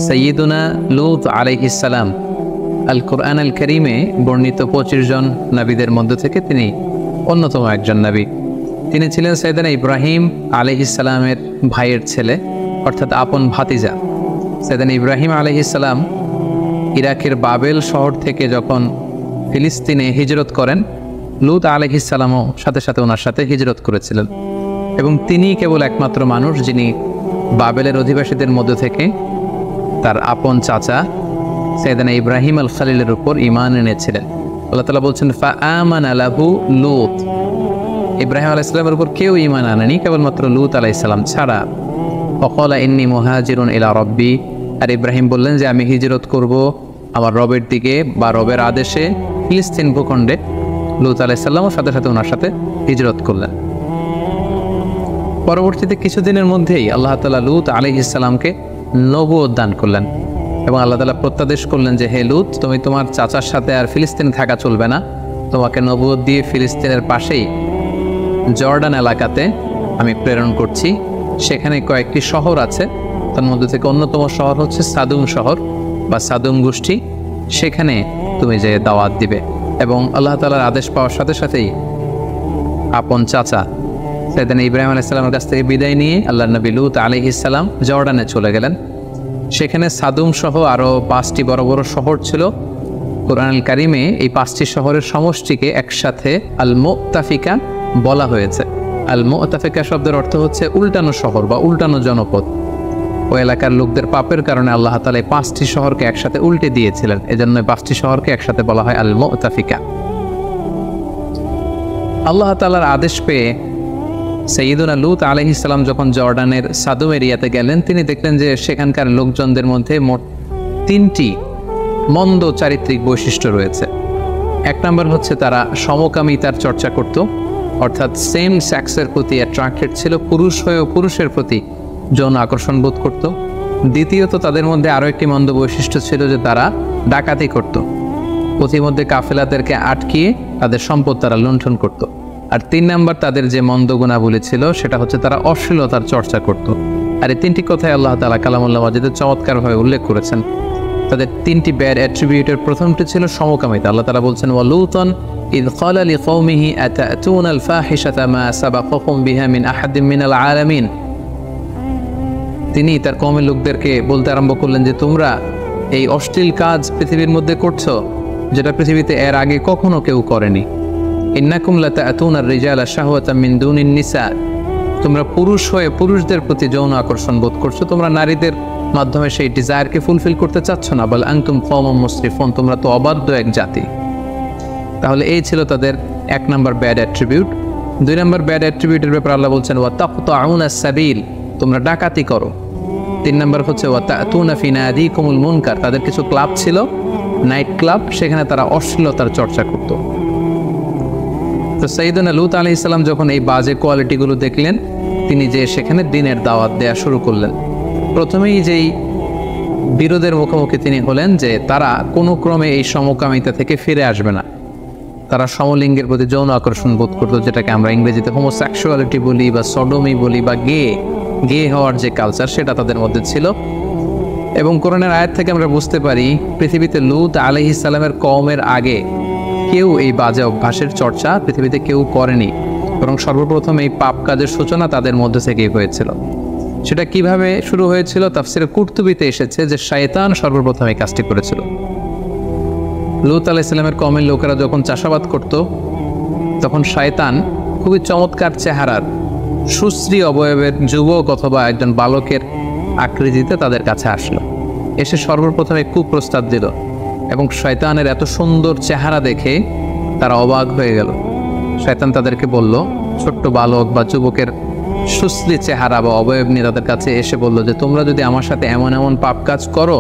সাইয়্যিদুনা লূত আলাইহিস সালাম আল কুরআন আল কারীমে বর্ণিত 25 জন নবীদের মধ্য থেকে তিনি অন্যতম একজন নবী। তিনি ছিলেন সাইয়েদনা ইব্রাহিম আলাইহিস সালামের ভাইয়ের ছেলে, অর্থাৎ আপন ভাতিজা। সাইয়েদনা ইব্রাহিম আলাইহিস সালাম ইরাকের বাবেল শহর থেকে যখন ফিলিস্তিনে হিজরত করেন, লূত আলাইহিস সালামও সাথে সাথে ওনার সাথে হিজরত করেছিলেন, এবং তিনি কেবল একমাত্র মানুষ যিনি বাবেলের অধিবাসীদের মধ্য থেকে তার আপন চাচা সাইয়েদনা ইব্রাহিম আল খলিলের উপর ঈমান এনেছিলেন। আল্লাহ তাআলা বলছেন ফাআমানা লাহু লূত। ইব্রাহিম আলাইহিস সালামের উপর কেউ ঈমান আনেনি, কেবলমাত্র লূত আলাইহিস সালাম ছাড়া। ফাকালা ইন্নী মুহাজিরুন ইলা রাব্বি। আর ইব্রাহিম বললেন যে আমি হিজরত করব আমার রবের দিকে বা রবের আদেশে ফিলিস্তিন ভূখণ্ডে। লূত আলাইহিস সালামও সাথে সাথে ওনার সাথে হিজরত করলেন। পরবর্তীতে কিছুদিনের মধ্যেই আল্লাহ তাআলা লূত আলাইহিস সালামকে নবুয়ত দান করলেন, এবং আল্লাহ তাআলা প্রত্যাদেশ করলেন যে হে লূত, তুমি তোমার চাচার সাথে আর ফিলিস্তিন থাকা চলবে না, তোমাকে নবুয়ত দিয়ে ফিলিস্তিনের পাশেই জর্ডান এলাকাতে আমি প্রেরণ করছি। সেখানে কয়েকটি শহর আছে, তার মধ্যে থেকে অন্যতম শহর হচ্ছে সাদুম শহর বা সাদুম গোষ্ঠী। সেখানে তুমি যে দাওয়াত দিবে। এবং আল্লাহ তাআলার আদেশ পাওয়ার সাথে সাথেই আপন চাচা সাইয়েদনা ইব্রাহিম আলাইহিস সালামের কাছ থেকে বিদায় নিয়ে আল্লাহর নবী লূত আলাইহিস সালাম জর্ডানে চলে গেলেন। সেখানে সাদুম সহ আরও 5টি বড় বড় শহর ছিল। কুরআনুল কারীমে এই 5টি শহরের সমষ্টিকে একসাথে আল মুতাফিকা বলা হয়েছে। আল মুতাফিকা শব্দের অর্থ হচ্ছে উল্টানো শহর বা উল্টানো জনপদ। ওই এলাকার লোকদের পাপের কারণে আল্লাহ তাআলা এই 5টি শহরকে একসাথে উল্টে দিয়েছিলেন, এজন্য 5টি শহরকে একসাথে বলা হয় আল মুতাফিকা। আল্লাহ তাআলার আদেশ পেয়ে সাইয়্যিদুনা লূত আলাইহিস সালাম যখন জর্ডানের সাদুম এরিয়াতে গেলেন, তিনি দেখলেন যে সেখানকার লোকজনদের মধ্যে মোট 3টি মন্দ চারিত্রিক বৈশিষ্ট্য রয়েছে। 1 নম্বর হচ্ছে তারা সমকামিতার চর্চা করত, অর্থাৎ সেম সেক্সের প্রতি অ্যাট্রাক্টেড ছিল, পুরুষ হয়েও পুরুষের প্রতি যৌন আকর্ষণ বোধ করত। দ্বিতীয়ত তাদের মধ্যে আরও একটি মন্দ বৈশিষ্ট্য ছিল যে তারা ডাকাতি করত, পথিমধ্যে কাফেলাদেরকে আটকিয়ে তাদের সম্পদ তারা লুণ্ঠন করত। আর 3 নম্বর তাদের যে মন্দ গুণাবলী ছিল সেটা হচ্ছে তারা অশ্লীলতার চর্চা করত। আর এই 3টি কথাই আল্লাহ তাআলা কালামুল্লাহ মাজিদে চমৎকারভাবে উল্লেখ করেছেন। তাদের 3টি ব্যাড অ্যাট্রিবিউটের প্রথমটি ছিল সমকামিতা। আল্লাহ তাআলা বলছেন ওয়ালুতান ইয ক্বালা লিকওমিহি আতাতুনাল ফাহিশাতা মা সাবাকাকুম বিহা মিন আহাদিম মিনাল আলামিন। তিনি তার কওমের লোকদেরকে বলতে আরম্ভ করলেন যে তোমরা এই অশ্লীল কাজ পৃথিবীর মধ্যে করছো, যেটা পৃথিবীতে এর আগে কখনো কেউ করেনি। ইন্নাকুম লাতাতুনার রিজালা শাহওয়াতাম মিন দুনিন নিসা। তোমরা পুরুষ হয়ে পুরুষদের প্রতি যৌন আকর্ষণ বোধ করছো, তোমরা নারীদের মাধ্যমে সেই ডিজায়ারকে ফুলফিল করতে চাচ্ছ না। বল আনতুম কওমুম মুসরিফুন, তোমরা তো অবাধ্য এক জাতি। তাহলে এই ছিল তাদের 1 নম্বর ব্যাড অ্যাট্রিবিউট। 2 নম্বর ব্যাড অ্যাট্রিবিউটের ব্যাপারে আল্লাহ বলছেন ওয়া তাকতাউনাস সাবিল, তোমরা ডাকাতি করো। 3 নম্বর হচ্ছে ওয়া তাতুনা ফি নাদিকুমুল মুনকার, তাদের কিছু ক্লাব ছিল, নাইট ক্লাব, সেখানে তারা অশ্লীলতার চর্চা করত। তো সাইয়েদনা লূত আলাইহিস সালাম যখন এই বাজে কোয়ালিটিগুলো দেখলেন, তিনি যে সেখানে দিনের দাওয়াত দেয়া শুরু করলেন। প্রথমেই যেই বিরোধের মুখোমুখি তিনি হলেন যে তারা কোনো ক্রমে এই সমকামিতা থেকে ফিরে আসবে না। তারা সমলিঙ্গের প্রতি যৌন আকর্ষণ বোধ করত, যেটাকে আমরা ইংরেজিতে হোমোসেক্সুয়ালিটি বলি বা সডোমি বলি বা গে হওয়ার যে কালচার, সেটা তাদের মধ্যে ছিল। এবং কোরআনের আয়াত থেকে আমরা বুঝতে পারি পৃথিবীতে লূত আলাইহিস সালামের কওমের আগে কেউ এই বাজে অভ্যাসের চর্চা পৃথিবীতে কেউ করেনি, বরং সর্বপ্রথম এই পাপ কাজের সূচনা তাদের মধ্যে থেকেই হয়েছিল। সেটা কিভাবে শুরু হয়েছিল তাফসিরে কুরতুবিতে এসেছে যে শয়তান সর্বপ্রথম এই কাজটি করেছিল। লূত আলাইহিস সালামের কওমের লোকেরা যখন চাষাবাদ করত, তখন শয়তান খুবই চমৎকার চেহারার সুশ্রী অবয়বের যুবক অথবা একজন বালকের আকৃতিতে তাদের কাছে আসলো, এসে সর্বপ্রথমে কুপ্রস্তাব দিল। এবং শয়তানের এত সুন্দর চেহারা দেখে তারা অবাক হয়ে গেল। শয়তান তাদেরকে বলল, ছোট্ট বালক বা যুবকের সুশ্রী চেহারা বা অবয়ব নিয়ে তাদের কাছে এসে বলল যে তোমরা যদি আমার সাথে এমন এমন পাপ কাজ করো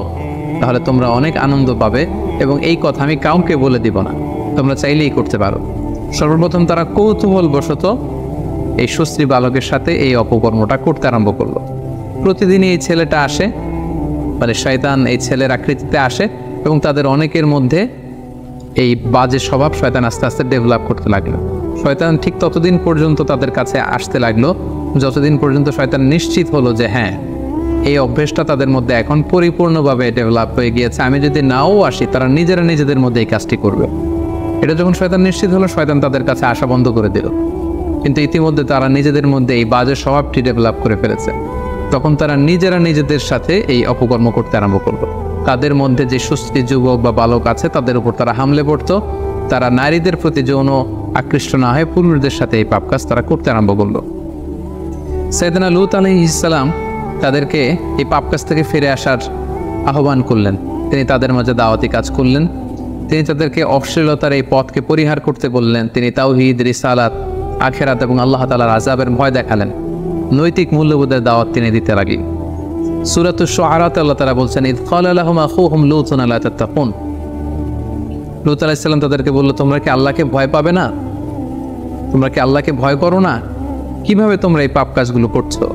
তাহলে তোমরা অনেক আনন্দ পাবে, এবং এই কথা আমি কাউকে বলে দিব না, তোমরা চাইলেই করতে পারো। সর্বপ্রথম তারা কৌতূহলবশত এই সুশ্রী বালকের সাথে এই অপকর্মটা করতে আরম্ভ করলো। প্রতিদিনই এই ছেলেটা আসে, মানে শয়তান এই ছেলের আকৃতিতে আসে, এবং তাদের অনেকের মধ্যে এই বাজে স্বভাব শয়তান আস্তে আস্তে ডেভেলপ করতে লাগলো। শয়তান ঠিক ততদিন পর্যন্ত তাদের কাছে আসতে লাগলো যতদিন পর্যন্ত শয়তান নিশ্চিত হলো যে হ্যাঁ, এই অভ্যেসটা তাদের মধ্যে এখন পরিপূর্ণভাবে ডেভেলপ হয়ে গিয়েছে। আমি যদি নাও আসি, তারা নিজেরা নিজেদের মধ্যে এই কাজটি করবে। এটা যখন শয়তান নিশ্চিত হলো, শয়তান তাদের কাছে আসা বন্ধ করে দিল। কিন্তু ইতিমধ্যে তারা নিজেদের মধ্যে এই বাজে স্বভাবটি ডেভেলপ করে ফেলেছে। তখন তারা নিজেরা নিজেদের সাথে এই অপকর্ম করতে আরম্ভ করলো। তাদের মধ্যে যে সুস্থি যুবক বা বালক আছে, তাদের উপর তারা হামলে পড়তো। তারা নারীদের প্রতি যৌন আকৃষ্ট না হয়ে পুরুষদের সাথে এই পাপ কাজ তারা করতে আরম্ভ করলো। সাইয়েদনা লূত আলাইহিস সালাম তাদেরকে এই পাপ কাজ থেকে ফিরে আসার আহ্বান করলেন। তিনি তাদের মাঝে দাওয়াতি কাজ করলেন। তিনি তাদেরকে অশ্লীলতার এই পথকে পরিহার করতে বললেন। তিনি তাওহীদ, রিসালাত, আখিরাত এবং আল্লাহ তাআলার আযাবের ভয় দেখালেন। নৈতিক মূল্যবোধের দাওয়াত তিনি দিতে লাগলেন। সূরাতুশ শুআরাতে আল্লাহ তাআলা বলছেন, ইয ক্বালা লাহুম আখুহুম লূতুন আলা তাত্তাকুন। লূত আলাইহিস সালাম তাদেরকে বলল, তোমরা কি আল্লাহকে ভয় পাবে না? তোমরা কি আল্লাহকে ভয় করো না? কিভাবে তোমরা এই পাপ কাজগুলো করছো?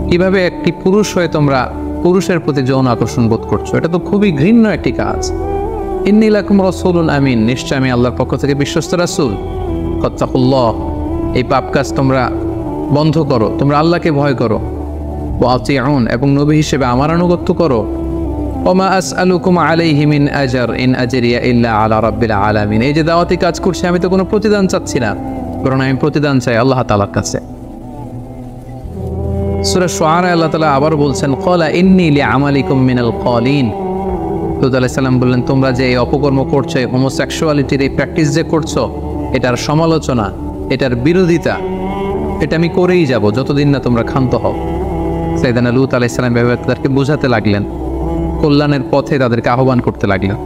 কিভাবে একটি পুরুষ হয়ে তোমরা পুরুষের প্রতি যৌন আকর্ষণ বোধ করছো? এটা তো খুবই ঘৃণ্য একটি কাজ। ইন্নী লাকুম রাসূলুন আমিন, নিশ্চয় আমি আল্লাহর পক্ষ থেকে বিশ্বস্ত রাসূল। ফাত্তাকুল্লাহ, এই পাপ কাজ তোমরা বন্ধ করো, তোমরা আল্লাহকে ভয় করো। ওয়া আতিউন, এবং নবী হিসেবে আমার আনুগত্য করো। ওমা আসআলুকুম আলাইহি মিন আজর ইন আজরিয়া ইল্লা আলা রাব্বিল আলামিন। এই যে দাওয়াতি কাজ করছি, আমি তো কোনো প্রতিদান চাচ্ছি না, বরং আমি প্রতিদান চাই আল্লাহ তাআলার কাছে। সূরা শুআরা আল্লাহ তাআলা আবার বলছেন, ক্বালা ইন্নী লিআমালিকুম মিনাল ক্বালিন। লূত আলাইহিস সালাম বললেন, তোমরা যে এই অপকর্ম করছো, এই হোমোসেক্সুয়ালিটির এই প্র্যাকটিস যে করছো, এটার সমালোচনা, এটার বিরোধিতা, এটা আমি করেই যাব যতদিন না তোমরা ক্ষান্ত হও। সাইয়েদনা লূত আলাইহিস সালাম এভাবে তাদেরকে বোঝাতে লাগলেন, কল্যাণের পথে তাদেরকে আহ্বান করতে লাগলেন।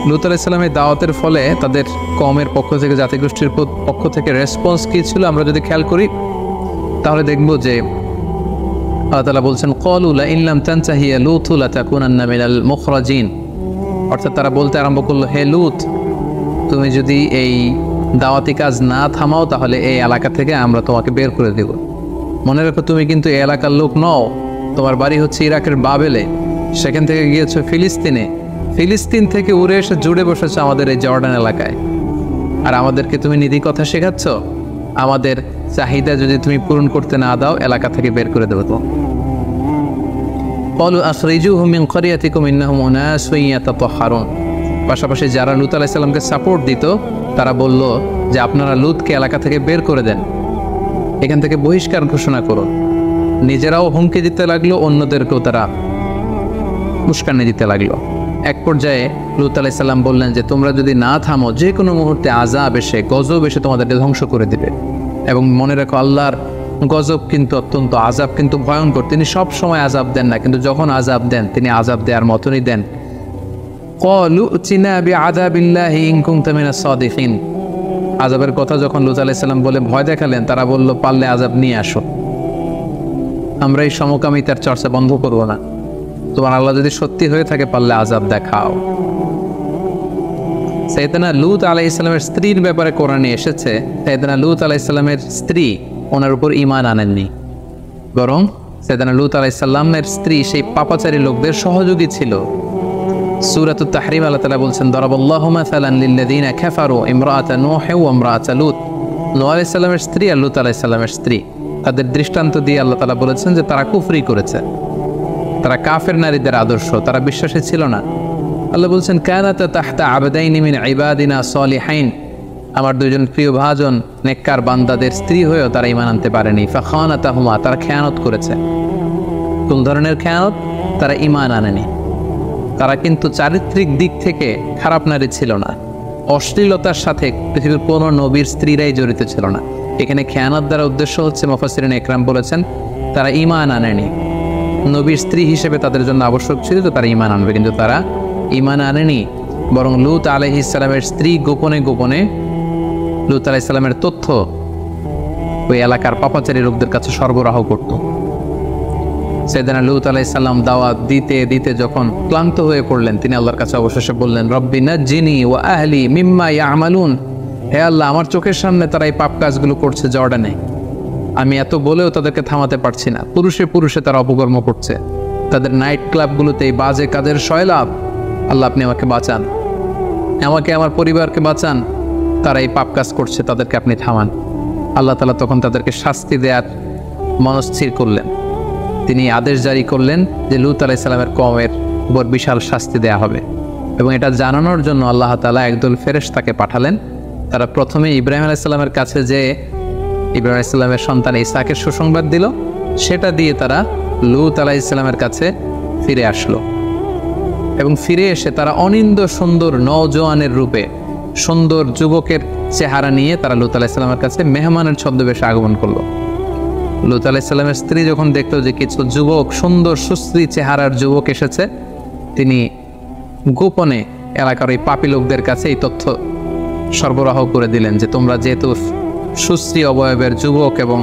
লূত আলাইহিস সালামের দাওয়াতের ফলে তাদের কওমের পক্ষ থেকে, জাতিগোষ্ঠীর পক্ষ থেকে রেসপন্স কী ছিল আমরা যদি খেয়াল করি, তাহলে দেখব যে আল্লাহ তাআলা বলছেন, ক্বালু লা ইন লাম তানতাহি ইয়া লূত লাতাকুনান্না মিনাল মুখরাজিন। অর্থাৎ তারা বলতে আরম্ভ করলো, হে লূত, তুমি যদি এই দাওয়াতি কাজ না থামাও, তাহলে এই এলাকা থেকে আমরা তোমাকে বের করে দেব। মনে রাখো, তুমি কিন্তু এই এলাকার লোক নও। তোমার বাড়ি হচ্ছে ইরাকের বাবেলে, সেখান থেকে গিয়েছো ফিলিস্তিনে, ফিলিস্তিন থেকে উড়ে এসে জুড়ে বসেছো আমাদের এই জর্ডান এলাকায়। আর আমাদেরকে তুমি নীতি কথা শেখাচ্ছ? আমাদের চাহিদা যদি তুমি পূরণ করতে না দাও, এলাকা থেকে বের করে দেবো। তো ক্বালু আখরিজুহুম মিন ক্বরিয়াতিকুম ইন্নাহুম উনাসুন ইয়াতাতাহহারুন। পাশাপাশি যারা লূত আলাইহিস সালামকে সাপোর্ট দিত, তারা বলল যে আপনারা লূতকে এলাকা থেকে বের করে দেন, এখান থেকে বহিষ্কার ঘোষণা করুন। নিজেরাও হুমকি দিতে লাগলো, অন্যদেরকেও তারা উস্কানি দিতে লাগলো। এক পর্যায়ে লূত আলাইহিস সালাম বললেন যে তোমরা যদি না থামো, যে কোনো মুহূর্তে আযাব এসে, গজব এসে তোমাদেরকে ধ্বংস করে দিবে। এবং মনে রাখো, আল্লাহর গজব কিন্তু অত্যন্ত, আযাব কিন্তু ভয়ঙ্কর। তিনি সব সময় আযাব দেন না, কিন্তু যখন আযাব দেন, তিনি আযাব দেওয়ার মতনই দেন। ক্বালু উতিনা বিআযাবিল্লাহি ইন কুনতা মিনাস সাদিকিন। আযাবের কথা যখন লূত আলাইহিস সালাম বলে ভয় দেখালেন, তারা বলল, পারলে আযাব নিয়ে আসো, আমরা এই সমকামিতার চর্চা বন্ধ করব না। তোমার আল্লাহ যদি সত্যি হয়ে থাকে, পারলে আযাব দেখাও। সাইয়েদনা লূত আলাইহিস সালামের স্ত্রীর ব্যাপারে কোরআনে এসেছে, সাইয়েদনা লূত আলাইহিস সালামের স্ত্রী ওনার উপর ঈমান আনেননি, বরং সাইয়েদনা লূত আলাইহিস সালামের স্ত্রী সেই পাপাচারী লোকদের সহযোগী ছিল। সূরাতুত তাহরীম আল্লাহ তাআলা বলছেন, দারাবাল্লাহু মাসালান লিল্লাযীনা কাফারু ইমরাআতা নূহ ওয়া ইমরাআতা লূত। নূহ আলাইহিস সালামের স্ত্রী আর লূত আলাইহিস সালামের স্ত্রী, তাদের দৃষ্টান্ত দিয়ে আল্লাহ তাআলা বলেছেন যে তারা কুফরি করেছে, তারা কাফের নারীদের আদর্শ, তারা বিশ্বাসী ছিল না। আল্লাহ বলছেন, কানাতা তাহতা আবদাইনি মিন ইবাদিনা সালিহাইন। আমার দুইজন প্রিয় ভাজন নেককার বান্দাদের স্ত্রী হয়েও তারা ঈমান আনতে পারেনি। ফাখানাতাহুমা, তারা খেয়ানত করেছে। কোন ধরনের খেয়ানত? তারা ঈমান আনেনি। তারা কিন্তু চারিত্রিক দিক থেকে খারাপ নারী ছিল না। অশ্লীলতার সাথে পৃথিবীর কোনো নবীর স্ত্রীরাই জড়িত ছিল না। এখানে খেয়ানত দ্বারা উদ্দেশ্য হচ্ছে, মুফাসসিরিন ইকরাম বলেছেন, তারা ঈমান আনেনি। নবীর স্ত্রী হিসেবে তাদের জন্য আবশ্যক ছিল তো তারা ঈমান আনবে, কিন্তু তারা ঈমান আনেনি। বরং লূত আলাইহিস সালামের স্ত্রী গোপনে গোপনে লূত আলাইহিস সালামের তথ্য ওই এলাকার পাপাচারী লোকদের কাছে সরবরাহ করত। সাইয়েদনা লূত আলাইহিস সালাম দাওয়াত দিতে দিতে যখন ক্লান্ত হয়ে পড়লেন, তিনি আল্লাহর কাছে অবশেষে বললেন, রব্বি নাজ্জিনি ওয়া আহলি মিম্মা ইয়ামালুন। হে আল্লাহ, আমার চোখের সামনে তারা এই পাপ কাজগুলো করছে জর্ডানে, আমি এত বলেও তাদেরকে থামাতে পারছি না। পুরুষে পুরুষে তারা অপকর্ম করছে, তাদের নাইট ক্লাবগুলোতে এই বাজে কাজের সয়লাভ। আল্লাহ, আপনি আমাকে বাঁচান, আমাকে, আমার পরিবারকে বাঁচান। তারা এই পাপ কাজ করছে, তাদেরকে আপনি থামান। আল্লাহ তাআলা তখন তাদেরকে শাস্তি দেওয়ার মনস্থির করলেন। তিনি আদেশ জারি করলেন যে লূত আলাইহিস সালামের কওমের উপর বিশাল শাস্তি দেয়া হবে। এবং এটা জানানোর জন্য আল্লাহ তাআলা একদল ফেরেশতাকে পাঠালেন। তারা প্রথমে ইব্রাহিম আলাইহিস সালামের কাছে যে ইব্রাহিম আলাইহিস সালামের সন্তান ইসাকের সুসংবাদ দিল, সেটা দিয়ে তারা লূত আলাইহিস সালামের কাছে ফিরে আসলো। এবং ফিরে এসে তারা অনিন্দ সুন্দর নওজোয়ানের রূপে, সুন্দর যুবকের চেহারা নিয়ে তারা লূত আলাইহিস সালামের কাছে মেহমানের ছদ্মবেশে আগমন করলো। লূত আলাইহিস সালামের স্ত্রী যখন দেখলো যে কিছু যুবক, সুন্দর সুশ্রী চেহারার যুবক এসেছে, তিনি গোপনে এলাকার ওই পাপী লোকদের কাছে এই তথ্য সরবরাহ করে দিলেন যে তোমরা যেহেতু সুশ্রী অবয়বের যুবক এবং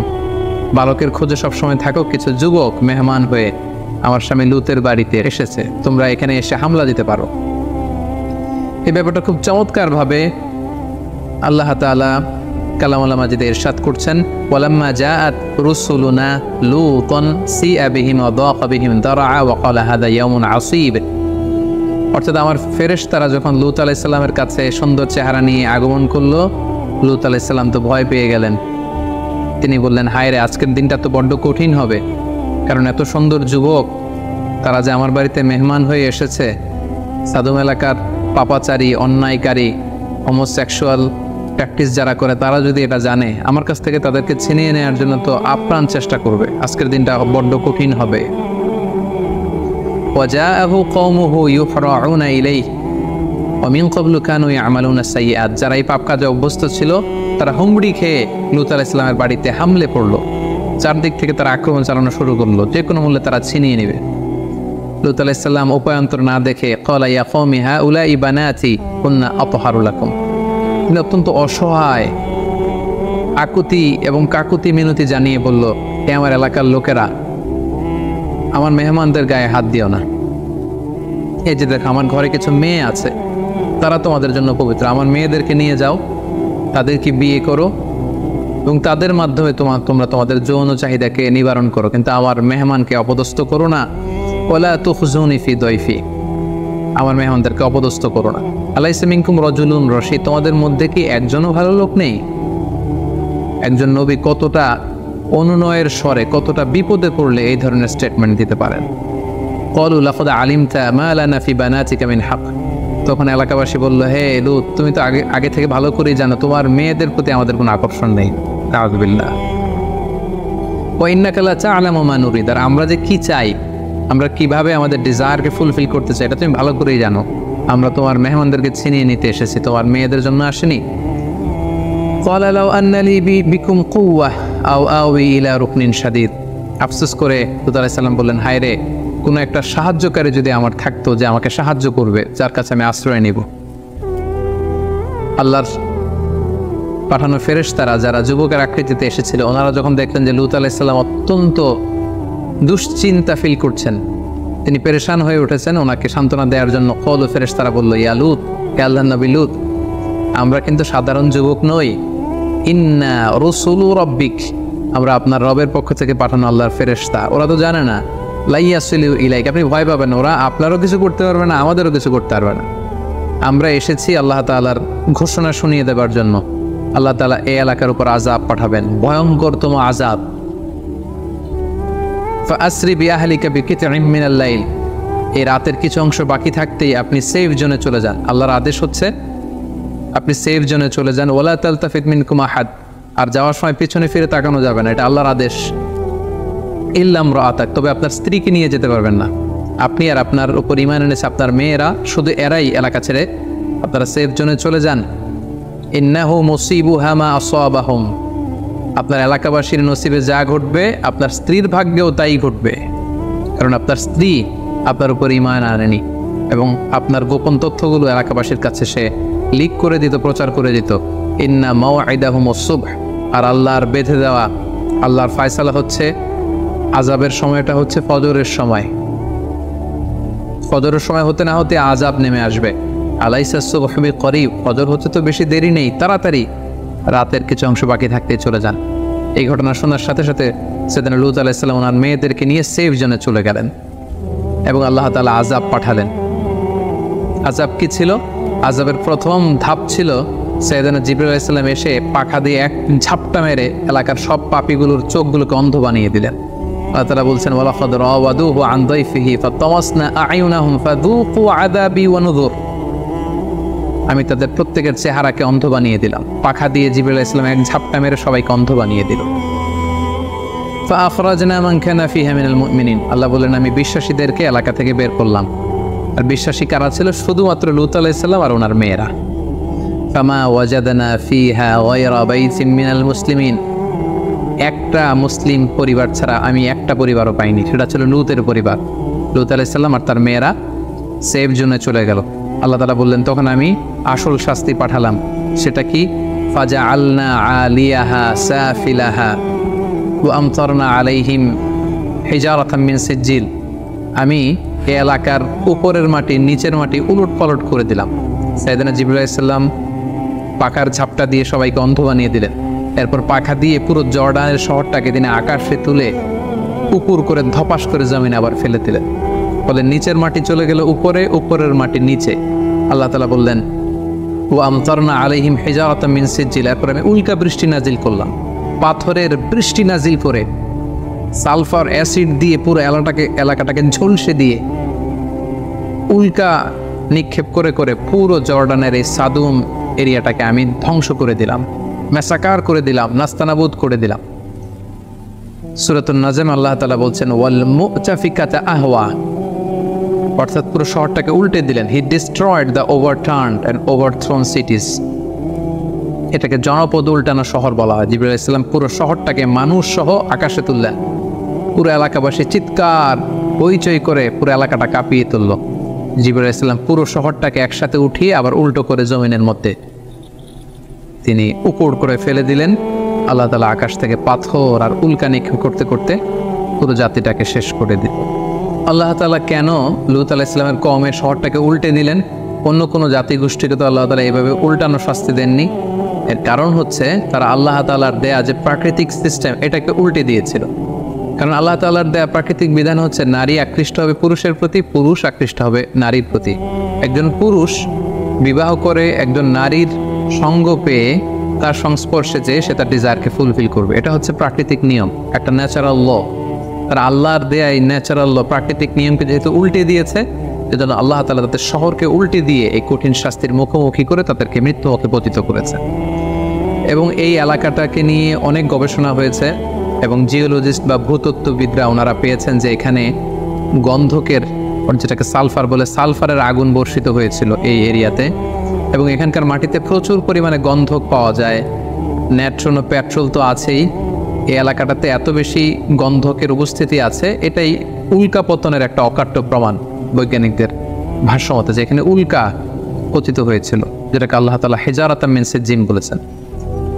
বালকের খোঁজে সবসময় থাকো, কিছু যুবক মেহমান হয়ে আমার স্বামী লূতের বাড়িতে এসেছে, তোমরা এখানে এসে হামলা দিতে পারো। এই ব্যাপারটা খুব চমৎকারভাবে আল্লাহ তাআলা কালামুল মাজিদে ইরশাদ করছেন, ওয়ালাম্মা জাআত রুসুলুনা লূতান সিআ বিহিম ওয়া দাqa বিহিম দারআ ওয়া ক্বালা হাযা ইয়াউমুন আসীব। অর্থাৎ আমার ফেরেশতারা যখন লূত আলাইহিস সালামের কাছে সুন্দর চেহারা নিয়ে আগমন করলো, লূত আলাইহিস সালাম তো ভয় পেয়ে গেলেন। তিনি বললেন, হায় রে, আজকের দিনটা তো বড্ড কঠিন হবে, কারণ এত সুন্দর যুবক তারা যে আমার বাড়িতে মেহমান হয়ে এসেছে, সাদুম এলাকার পাপাচারী, অন্যায়কারী, হোমোসেক্সুয়াল প্র্যাকটিস যারা করে, তারা যদি এটা জানে, আমার কাছ থেকে তাদেরকে ছিনিয়ে নেওয়ার জন্য তো আপ্রাণ চেষ্টা করবে। আজকের দিনটা বড্ড কঠিন হবে। ওয়াজাআহু কওমুহু ইউহরাউনা ইলাইহি ওয়া মিন ক্বাবলু কানু ইয়ামালুনা সাইয়্যাত। যারা এই পাপ কাজে অভ্যস্ত ছিল, তারা হুমড়ি খেয়ে লূত আলাইহিস সালামের বাড়িতে হামলে পড়লো। চারদিক থেকে তারা আক্রমণ চালানো শুরু করলো, যে কোনো মূল্যে তারা ছিনিয়ে নেবে। লূত আলাইহিস সালাম উপায়ন্তর না দেখে ক্বালা ইয়া কওমি হাউলাই বানাতি কুননা আতহারু লাকুম। তিনি অত্যন্ত অসহায়, আকুতি এবং কাকুতি মিনতি জানিয়ে বলল, হে আমার এলাকার লোকেরা, আমার মেহমানদের গায়ে হাত দিও না। এই যে দেখো, আমার ঘরে কিছু মেয়ে আছে, তারা তোমাদের জন্য পবিত্র। আমার মেয়েদেরকে নিয়ে যাও, তাদেরকে বিয়ে করো এবং তাদের মাধ্যমে তোমরা তোমাদের যৌন চাহিদাকে নিবারণ করো, কিন্তু আমার মেহমানকে অপদস্থ করো না। ওয়ালা তুখজুনি ফি দয়ফি, আমার মেহমানদেরকে অপদস্থ করো না। আলাইসা মিনকুম রাজুলুন রশীদ, তোমাদের মধ্যে কি একজনও ভালো লোক নেই? একজন নবী কতটা অনুনয়ের স্বরে, কতটা বিপদে পড়লে এই ধরনের স্টেটমেন্ট দিতে পারেন। ক্বালু লাকাদ আলিমতা মা লানা ফি বানাতিকা মিন হক। তখন এলাকাবাসী বলল, হে লূত, তুমি তো আগে থেকে ভালো করেই জানো তোমার মেয়েদের প্রতি আমাদের কোনো আকর্ষণ নেই। আউযুবিল্লাহ। ওয়া ইন্নাকা লা তা'লামু মা নুরিদ, আর আমরা যে কি চাই, আমরা কিভাবে আমাদের ডিজায়ারকে ফুলফিল করতে চাই, এটা তুমি ভালো করেই জানো। আমরা তোমার মেহমানদেরকে ছিনিয়ে নিতে এসেছি, তোমার মেয়েদের জন্য আসেনি। ক্বালা লাউ আন্না লি বিকুম কুওয়াহ আও আওয়ি ইলা রুকনিন শাদীদ। আফসোস করে লূত আলাইহিস সালাম বললেন, হায় রে, কোনো একটা সাহায্যকারী যদি আমার থাকতো যে আমাকে সাহায্য করবে, যার কাছে আমি আশ্রয় নিব। আল্লাহর পাঠানো ফেরেশতারা যারা যুবকের আকৃতিতে এসেছিল, ওনারা যখন দেখলেন যে লূত আলাইহিস সালাম অত্যন্ত দুশ্চিন্তা ফিল করছেন, তিনি পেরেশান হয়ে উঠেছেন, ওনাকে সান্ত্বনা দেওয়ার জন্য কল ফেরেশতারা বলল, ইয়া লূত, হে আল্লাহর নবী লূত, আমরা কিন্তু সাধারণ যুবক নই। ইন্না রুসুলু রাব্বিক, আমরা আপনার রবের পক্ষ থেকে পাঠানো আল্লাহর ফেরেশতা। ওরা তো জানে না। লাইয়াসিলু ইলাইক, আপনি ভয় পাবেন, ওরা আপনারও কিছু করতে পারবে না, আমাদেরও কিছু করতে পারবে না। আমরা এসেছি আল্লাহ তাআলার ঘোষণা শুনিয়ে দেবার জন্য। আল্লাহ তাআলা এই এলাকার উপর আযাব পাঠাবেন, ভয়ঙ্করতম আযাব। ফাআসরি বিআহলিকা বিকিতইম মিনাল লাইল, এই রাতের কিছু অংশ বাকি থাকতেই আপনি সেফ জোনে চলে যান। আল্লাহর আদেশ হচ্ছে আপনি সেফ জোনে চলে যান। ওয়ালা তালতাফিত মিনকুম আহাদ, আর যাওয়ার সময় পিছনে ফিরে তাকানো যাবে না, এটা আল্লাহর আদেশ। ইল্লা ইমরাআতাক, তবে আপনার স্ত্রীকে নিয়ে যেতে পারবেন না। আপনি আর আপনার উপর ঈমান এনেছে আপনার মেয়েরা, শুধু এরাই এলাকা ছেড়ে আপনারা সেফ জোনে চলে যান। ইন্নাহু মুসিবুহা মা আসাবাহুম, আপনার এলাকাবাসীর নসিবে যা ঘটবে আপনার স্ত্রীর ভাগ্যেও তাই ঘটবে, কারণ আপনার স্ত্রী আপনার উপর ঈমান আনেনি এবং আপনার গোপন তথ্যগুলো এলাকাবাসীর কাছে সে লিক করে দিত, প্রচার করে দিত। ইন্না মাওঈদাহুমুস সুবহ, আর আল্লাহর বেঁধে দেওয়া, আল্লাহর ফয়সালা হচ্ছে আযাবের সময়টা হচ্ছে ফজরের সময়। ফজরের সময় হতে না হতে আযাব নেমে আসবে। আলাইসা সুবহু বিকরিব, ফজর হতে তো বেশি দেরি নেই, তাড়াতাড়ি রাতের কিছু অংশ বাকি থাকতে চলে যান। এই ঘটনা শোনার সাথে সাথে সেদিন লূত আলাইহিস সালাম ওনার মেয়েদেরকে নিয়ে সেফ জোনে চলে গেলেন এবং আল্লাহ তাআলা আযাব পাঠালেন। আযাব কি ছিল? আযাবের প্রথম ধাপ ছিল সাইয়েদনা জিবরাইল আলাইহিস সালাম এসে পাখা দিয়ে এক ঝাপটা মেরে এলাকার সব পাপীগুলোর চোখগুলোকে অন্ধ বানিয়ে দিলেন। আল্লাহ তাআলা বলছেন ওয়ালাকাদ রাওয়াদুহু আন দাইফিহি ফাতামাসনা আ'য়ুনাহুম ফাযুকু আযাবি ওয়া নুযুর। আমি তাদের প্রত্যেকের চেহারাকে অন্ধ বানিয়ে দিলাম, পাখা দিয়ে জিবরাইল আলাইহিস সালাম এক ঝাপটা মেরে সবাইকে অন্ধ বানিয়ে দিল। ফাআখরাজনা মান কানা ফিহা মিনাল মুমিনিন, আল্লাহ বলেন আমি বিশ্বাসীদেরকে এলাকা থেকে বের করলাম। আর বিশ্বাসী কারা ছিল? শুধুমাত্র লূত আলাইহিস সালাম আর ওনার মেয়েরা। ফামা ওয়াজাদনা ফিহা গায়রা বাইতিন মিনাল মুসলিমিন, একটা মুসলিম পরিবার ছাড়া আমি একটা পরিবারও পাইনি, সেটা ছিল লূতের পরিবার। লূত আলাইহিস সালাম আর তার মেয়েরা সেফ জোনে চলে গেল। আল্লাহ তাআলা বললেন তখন আমি আসল শাস্তি পাঠালাম, সেটা কি? ফাজআলনা আলিয়াহা সাফিলাহা ওয়া আমতারনা আলাইহিম হিজারাতাম মিন সিজিল, আমি এই এলাকার উপরের মাটি নিচের মাটি উলট পালট করে দিলাম। সাইয়েদনা জিবরাইল আলাইহিস সালাম পাখার ঝাপটা দিয়ে সবাইকে অন্ধ বানিয়ে দিলেন। এরপর পাখা দিয়ে পুরো জর্ডানের শহরটাকে তিনি আকাশে তুলে উপর করে ধপাস করে জমিনে আবার ফেলে দিলেন। ফলে নিচের মাটি চলে গেল উপরে, উপরের মাটি নিচে। আল্লাহ তাআলা বললেন ওয়া আমতারনা আলাইহিম হিজারাতাম মিন সিজিল, এরপর আমি উল্কা বৃষ্টি নাজিল করলাম, পাথরের বৃষ্টি নাজিল করে সালফার অ্যাসিড দিয়ে পুরো এলাকাটাকে ঝলসে দিয়ে উল্কা নিক্ষেপ করে করে পুরো জর্ডানের এই সাদুম এরিয়াটাকে আমি ধ্বংস করে দিলাম, ম্যাসাকার করে দিলাম, নাস্তানাবুদ করে দিলাম। সূরাতুন নাজম আল্লাহ তাআলা বলছেন ওয়াল মুতাফিকাতা আহওয়া, অর্থাৎ পুরো শহরটাকে উল্টে দিলেন। হি ডিস্ট্রয়েড দ্য ওভারটার্নড অ্যান্ড ওভারথ্রোন সিটিজ, এটাকে জনপদ উল্টানো শহর বলা হয়। জিবরাইল আলাইহিস সালাম পুরো শহরটাকে মানুষ সহ আকাশে তুললেন, পুরো এলাকাবাসী চিৎকার হইচই করে পুরো এলাকাটা কাঁপিয়ে তুলল। জিবরাইল আলাইহিস সালাম পুরো শহরটাকে একসাথে উঠিয়ে আবার উল্টো করে জমিনের মধ্যে তিনি উপর করে ফেলে দিলেন। আল্লাহ তাআলা আকাশ থেকে পাথর আর উল্কা নিক্ষেপ করতে করতে পুরো জাতিটাকে শেষ করে দিল। আল্লাহ তাআলা কেন লূত আলাইহিস সালামের কওমের শহরটাকে উল্টে দিলেন? অন্য কোনো জাতিগোষ্ঠীকে তো আল্লাহ তাআলা এভাবে উল্টানো শাস্তি দেননি। এর কারণ হচ্ছে তারা আল্লাহ তাআলার দেয়া যে প্রাকৃতিক সিস্টেম এটাকে উল্টে দিয়েছিল। কারণ আল্লাহ তাআলার দেয়া প্রাকৃতিক বিধান হচ্ছে নারী আকৃষ্ট হবে পুরুষের প্রতি, পুরুষ আকৃষ্ট হবে নারীর প্রতি। একজন পুরুষ বিবাহ করে একজন নারীর সঙ্গ পেয়ে তার সংস্পর্শে যেয়ে সে তার ডিজায়ারকে ফুলফিল করবে, এটা হচ্ছে প্রাকৃতিক নিয়ম, একটা ন্যাচারাল ল। তারা আল্লাহর দেয়া এই ন্যাচারাল ল প্রাকৃতিক নিয়মকে যেহেতু উল্টে দিয়েছে, সেজন্য আল্লাহ তাআলা তাদের শহরকে উল্টে দিয়ে এই কঠিন শাস্তির মুখোমুখি করে তাদেরকে মৃত্যুমুখে পতিত করেছে। এবং এই এলাকাটাকে নিয়ে অনেক গবেষণা হয়েছে এবং জিওলজিস্ট বা ভূতত্ত্ববিদরা ওনারা পেয়েছেন যে এখানে গন্ধকের, যেটাকে সালফার বলে, সালফারের আগুন বর্ষিত হয়েছিল এই এরিয়াতে। এবং এখানকার মাটিতে প্রচুর পরিমাণে গন্ধক পাওয়া যায়, ন্যাট্রন ও পেট্রোল তো আছেই। এই এলাকাটাতে এত বেশি গন্ধকের উপস্থিতি আছে, এটাই উল্কা পতনের একটা অকাট্য প্রমাণ বৈজ্ঞানিকদের ভাষ্যমতে, যে এখানে উল্কা পতিত হয়েছিল, যেটাকে আল্লাহ তাআলা হিজারাতাম মিন সিজিল বলেছেন।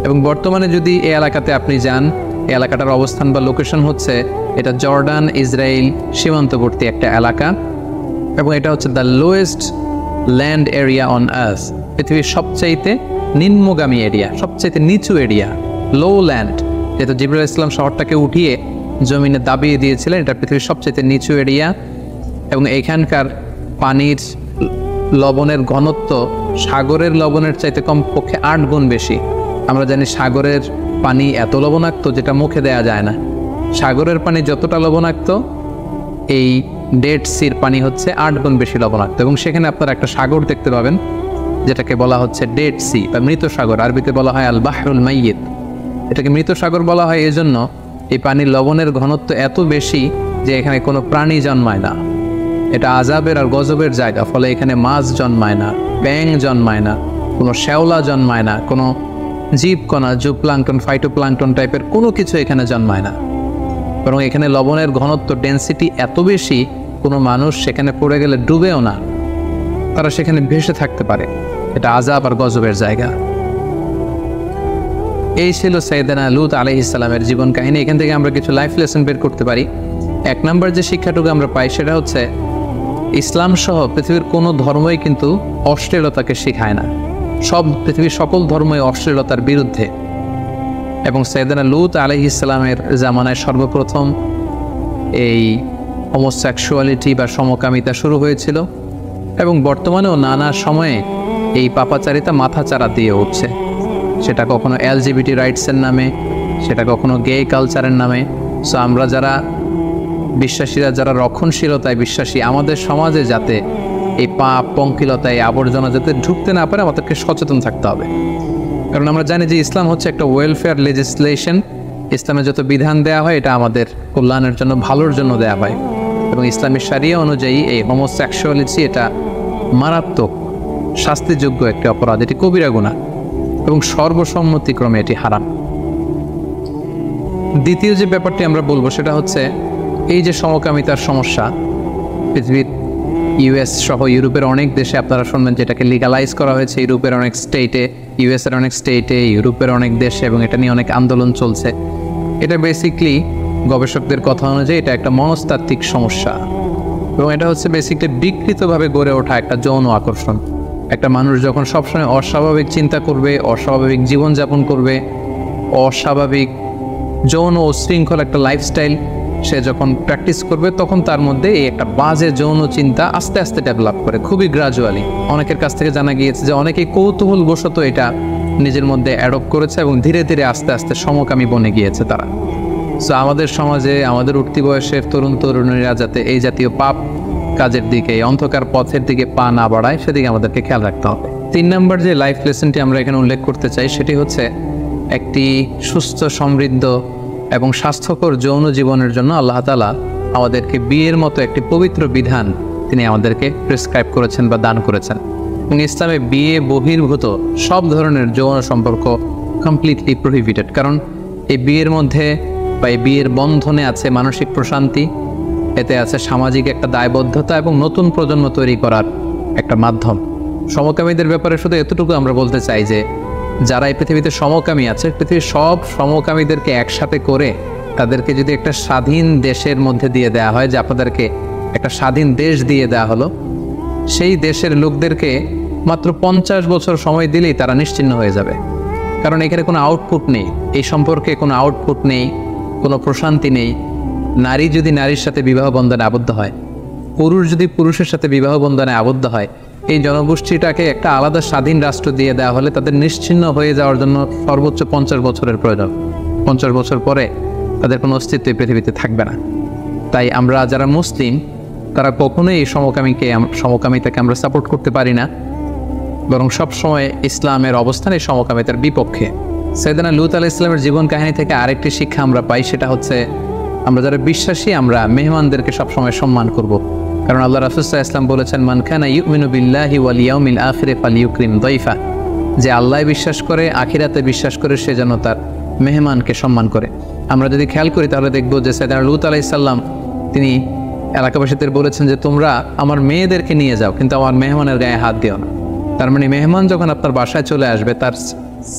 এবং বর্তমানে যদি এই এলাকাতে আপনি যান, এই এলাকাটার অবস্থান বা লোকেশন হচ্ছে, এটা জর্ডান ইসরায়েল সীমান্তবর্তী একটা এলাকা এবং এটা হচ্ছে the lowest land area on earth, পৃথিবীর সবচাইতে নিম্নগামী এরিয়া, সবচাইতে নিচু এরিয়া, লো ল্যান্ড। যেহেতু জিবরাইল আলাইহিস সালাম শহরটাকে উঠিয়ে জমিনে দাবিয়ে দিয়েছিলেন, এটা পৃথিবীর সবচাইতে নিচু এরিয়া। এবং এখানকার পানির লবণের ঘনত্ব সাগরের লবণের চাইতে কমপক্ষে 8 গুণ বেশি। আমরা জানি সাগরের পানি এত লবণাক্ত যেটা মুখে দেয়া যায় না। সাগরের পানি যতটা লবণাক্ত, এই ডেড সির পানি হচ্ছে 8 গুণ বেশি লবণাক্ত। এবং সেখানে আপনারা একটা সাগর দেখতে পাবেন যেটাকে বলা হচ্ছে ডেড সি বা মৃত সাগর, আরবিতে বলা হয় আল বাহরুল মাইয়িত। এটাকে মৃত সাগর বলা হয় এজন্য এই পানির লবণের ঘনত্ব এত বেশি যে এখানে কোনো প্রাণী জন্মায় না। এটা আযাবের আর গজবের জায়গা, ফলে এখানে মাছ জন্মায় না, ব্যাঙ জন্মায় না, কোনো শ্যাওলা জন্মায় না, কোনো জীবকণা, জুপ্লাঙ্কটন, ফাইটোপ্লাঙ্কটন টাইপের কোনো কিছু এখানে জন্মায় না। বরং এখানে লবণের ঘনত্ব, ডেন্সিটি এত বেশি, কোনো মানুষ সেখানে পড়ে গেলে ডুবেও না, তারা সেখানে ভেসে থাকতে পারে। এটা আযাব আর গজবের জায়গা। এই ছিল সাইয়েদনা লূত আলাইহিস সালামের জীবন কাহিনী। এখান থেকে আমরা কিছু লাইফ লেসন বের করতে পারি। 1 নম্বর যে শিক্ষাটুকু আমরা পাই সেটা হচ্ছে ইসলাম সহ পৃথিবীর কোনো ধর্মই কিন্তু অশ্লীলতাকে শেখায় না। পৃথিবীর সকল ধর্মই অশ্লীলতার বিরুদ্ধে। এবং সাইয়েদনা লূত আলাইহিস সালামের জামানায় সর্বপ্রথম এই হোমোসেক্সুয়ালিটি বা সমকামিতা শুরু হয়েছিল এবং বর্তমানেও নানা সময়ে এই পাপাচারিতা মাথাচাড়া দিয়ে উঠছে। সেটা কখনো LGBT রাইটসের নামে, সেটা কখনো গে কালচারের নামে। সো আমরা যারা বিশ্বাসীরা যারা রক্ষণশীলতায় বিশ্বাসী, আমাদের সমাজে যাতে এই পাপ পঙ্কিলতায় আবর্জনা যাতে ঢুকতে না পারে আমাদেরকে সচেতন থাকতে হবে। কারণ আমরা জানি যে ইসলাম হচ্ছে একটা ওয়েলফেয়ার লেজিসলেশন। ইসলামে যত বিধান দেওয়া হয় এটা আমাদের কল্যাণের জন্য, ভালোর জন্য দেওয়া হয়। এবং ইসলামের শারিয়া অনুযায়ী এই হোমোসেক্সুয়ালিটি এটা মারাত্মক শাস্তিযোগ্য একটি অপরাধ, এটি কবিরা গুনাহ এবং সর্বসম্মতিক্রমে এটি হারাম। দ্বিতীয় যে ব্যাপারটি আমরা বলবো সেটা হচ্ছে এই যে সমকামিতার সমস্যা, পৃথিবীর ইউএস সহ ইউরোপের অনেক দেশে আপনারা শুনবেন যেটাকে লিগালাইজ করা হয়েছে। ইউরোপের অনেক স্টেটে, ইউএসের অনেক স্টেটে, ইউরোপের অনেক দেশে, এবং এটা নিয়ে অনেক আন্দোলন চলছে। এটা বেসিকলি গবেষকদের কথা অনুযায়ী এটা একটা মনস্তাত্ত্বিক সমস্যা, এবং এটা হচ্ছে বেসিকলি বিকৃতভাবে গড়ে ওঠা একটা যৌন আকর্ষণ। একটা মানুষ যখন সবসময় অস্বাভাবিক চিন্তা করবে, অস্বাভাবিক জীবনযাপন করবে, অস্বাভাবিক যৌন ও শৃঙ্খল একটা লাইফস্টাইল সে যখন প্র্যাকটিস করবে, তখন তার মধ্যে এই একটা বাজে যৌন চিন্তা আস্তে আস্তে ডেভেলপ করে, খুবই গ্রাজুয়ালি। অনেকের কাছ থেকে জানা গিয়েছে যে অনেকেই কৌতূহলবশত এটা নিজের মধ্যে অ্যাডপ্ট করেছে এবং ধীরে ধীরে আস্তে আস্তে সমকামী বনে গিয়েছে তারা। সো আমাদের সমাজে আমাদের উঠতি বয়সের তরুণ তরুণীরা যাতে এই জাতীয় পাপ কাজের দিকে, এই অন্ধকার পথের দিকে পা না বাড়ায়, সেদিকে আমাদেরকে খেয়াল রাখতে হবে। 3 নম্বর যে লাইফ লেসনটি আমরা এখানে উল্লেখ করতে চাই সেটি হচ্ছে একটি সুস্থ, সমৃদ্ধ এবং স্বাস্থ্যকর যৌন জীবনের জন্য আল্লাহ তাআলা আমাদেরকে বিয়ের মতো একটি পবিত্র বিধান তিনি আমাদেরকে প্রেসক্রাইব করেছেন বা দান করেছেন। এবং ইসলামে বিয়ে বহির্ভূত সব ধরনের যৌন সম্পর্ক কমপ্লিটলি প্রহিবিটেড। কারণ এই বিয়ের মধ্যে বা এই বিয়ের বন্ধনে আছে মানসিক প্রশান্তি, এতে আছে সামাজিক একটা দায়বদ্ধতা এবং নতুন প্রজন্ম তৈরি করার একটা মাধ্যম। সমকামীদের ব্যাপারে শুধু এতটুকু আমরা বলতে চাই যে যারা এই পৃথিবীতে সমকামী আছে, পৃথিবীর সব সমকামীদেরকে একসাথে করে তাদেরকে যদি একটা স্বাধীন দেশের মধ্যে দিয়ে দেওয়া হয়, যে আপনাদেরকে একটা স্বাধীন দেশ দিয়ে দেওয়া হলো, সেই দেশের লোকদেরকে মাত্র 50 বছর সময় দিলেই তারা নিশ্চিহ্ন হয়ে যাবে। কারণ এখানে কোনো আউটপুট নেই, এই সম্পর্কে কোনো আউটপুট নেই, কোনো প্রশান্তি নেই। নারী যদি নারীর সাথে বিবাহ বন্ধনে আবদ্ধ হয়, পুরুষ যদি পুরুষের সাথে বিবাহ বন্ধনে আবদ্ধ হয়, এই জনগোষ্ঠীটাকে একটা আলাদা স্বাধীন রাষ্ট্র দিয়ে দেওয়া হলে তাদের নিশ্চিহ্ন হয়ে যাওয়ার জন্য সর্বোচ্চ 50 বছরের প্রয়োজন। 50 বছর পরে তাদের কোনো অস্তিত্ব এই পৃথিবীতে থাকবে না। তাই আমরা যারা মুসলিম তারা কখনোই এই সমকামিতাকে আমরা সাপোর্ট করতে পারি না, বরং সবসময় ইসলামের অবস্থান এই সমকামিতার বিপক্ষে। সাইয়েদনা লূত আলাইহিস সালামের জীবন কাহিনী থেকে আরেকটি শিক্ষা আমরা পাই, সেটা হচ্ছে আমরা যারা বিশ্বাসী আমরা মেহমানদেরকে সবসময় সম্মান করব। কারণ আল্লাহ রাসূল সাল্লাল্লাহু আলাইহি ওয়াসাল্লাম বলেছেন, মান কানা ইউমিনু বিল্লাহি ওয়াল ইয়াউমিল আখিরি ফালইউকরিম দাইফা, যে আল্লাহয় বিশ্বাস করে, আখিরাতে বিশ্বাস করে, সে যেন তার মেহমানকে সম্মান করে। আমরা যদি খেয়াল করি তাহলে দেখব যে সাইয়েদনা লূত আলাইহিস সালাম তিনি এলাকাবাসীদের বলেছেন যে তোমরা আমার মেয়েদেরকে নিয়ে যাও, কিন্তু আমার মেহমানের গায়ে হাত দিও না। তার মানে মেহমান যখন আপনার বাসায় চলে আসবে, তার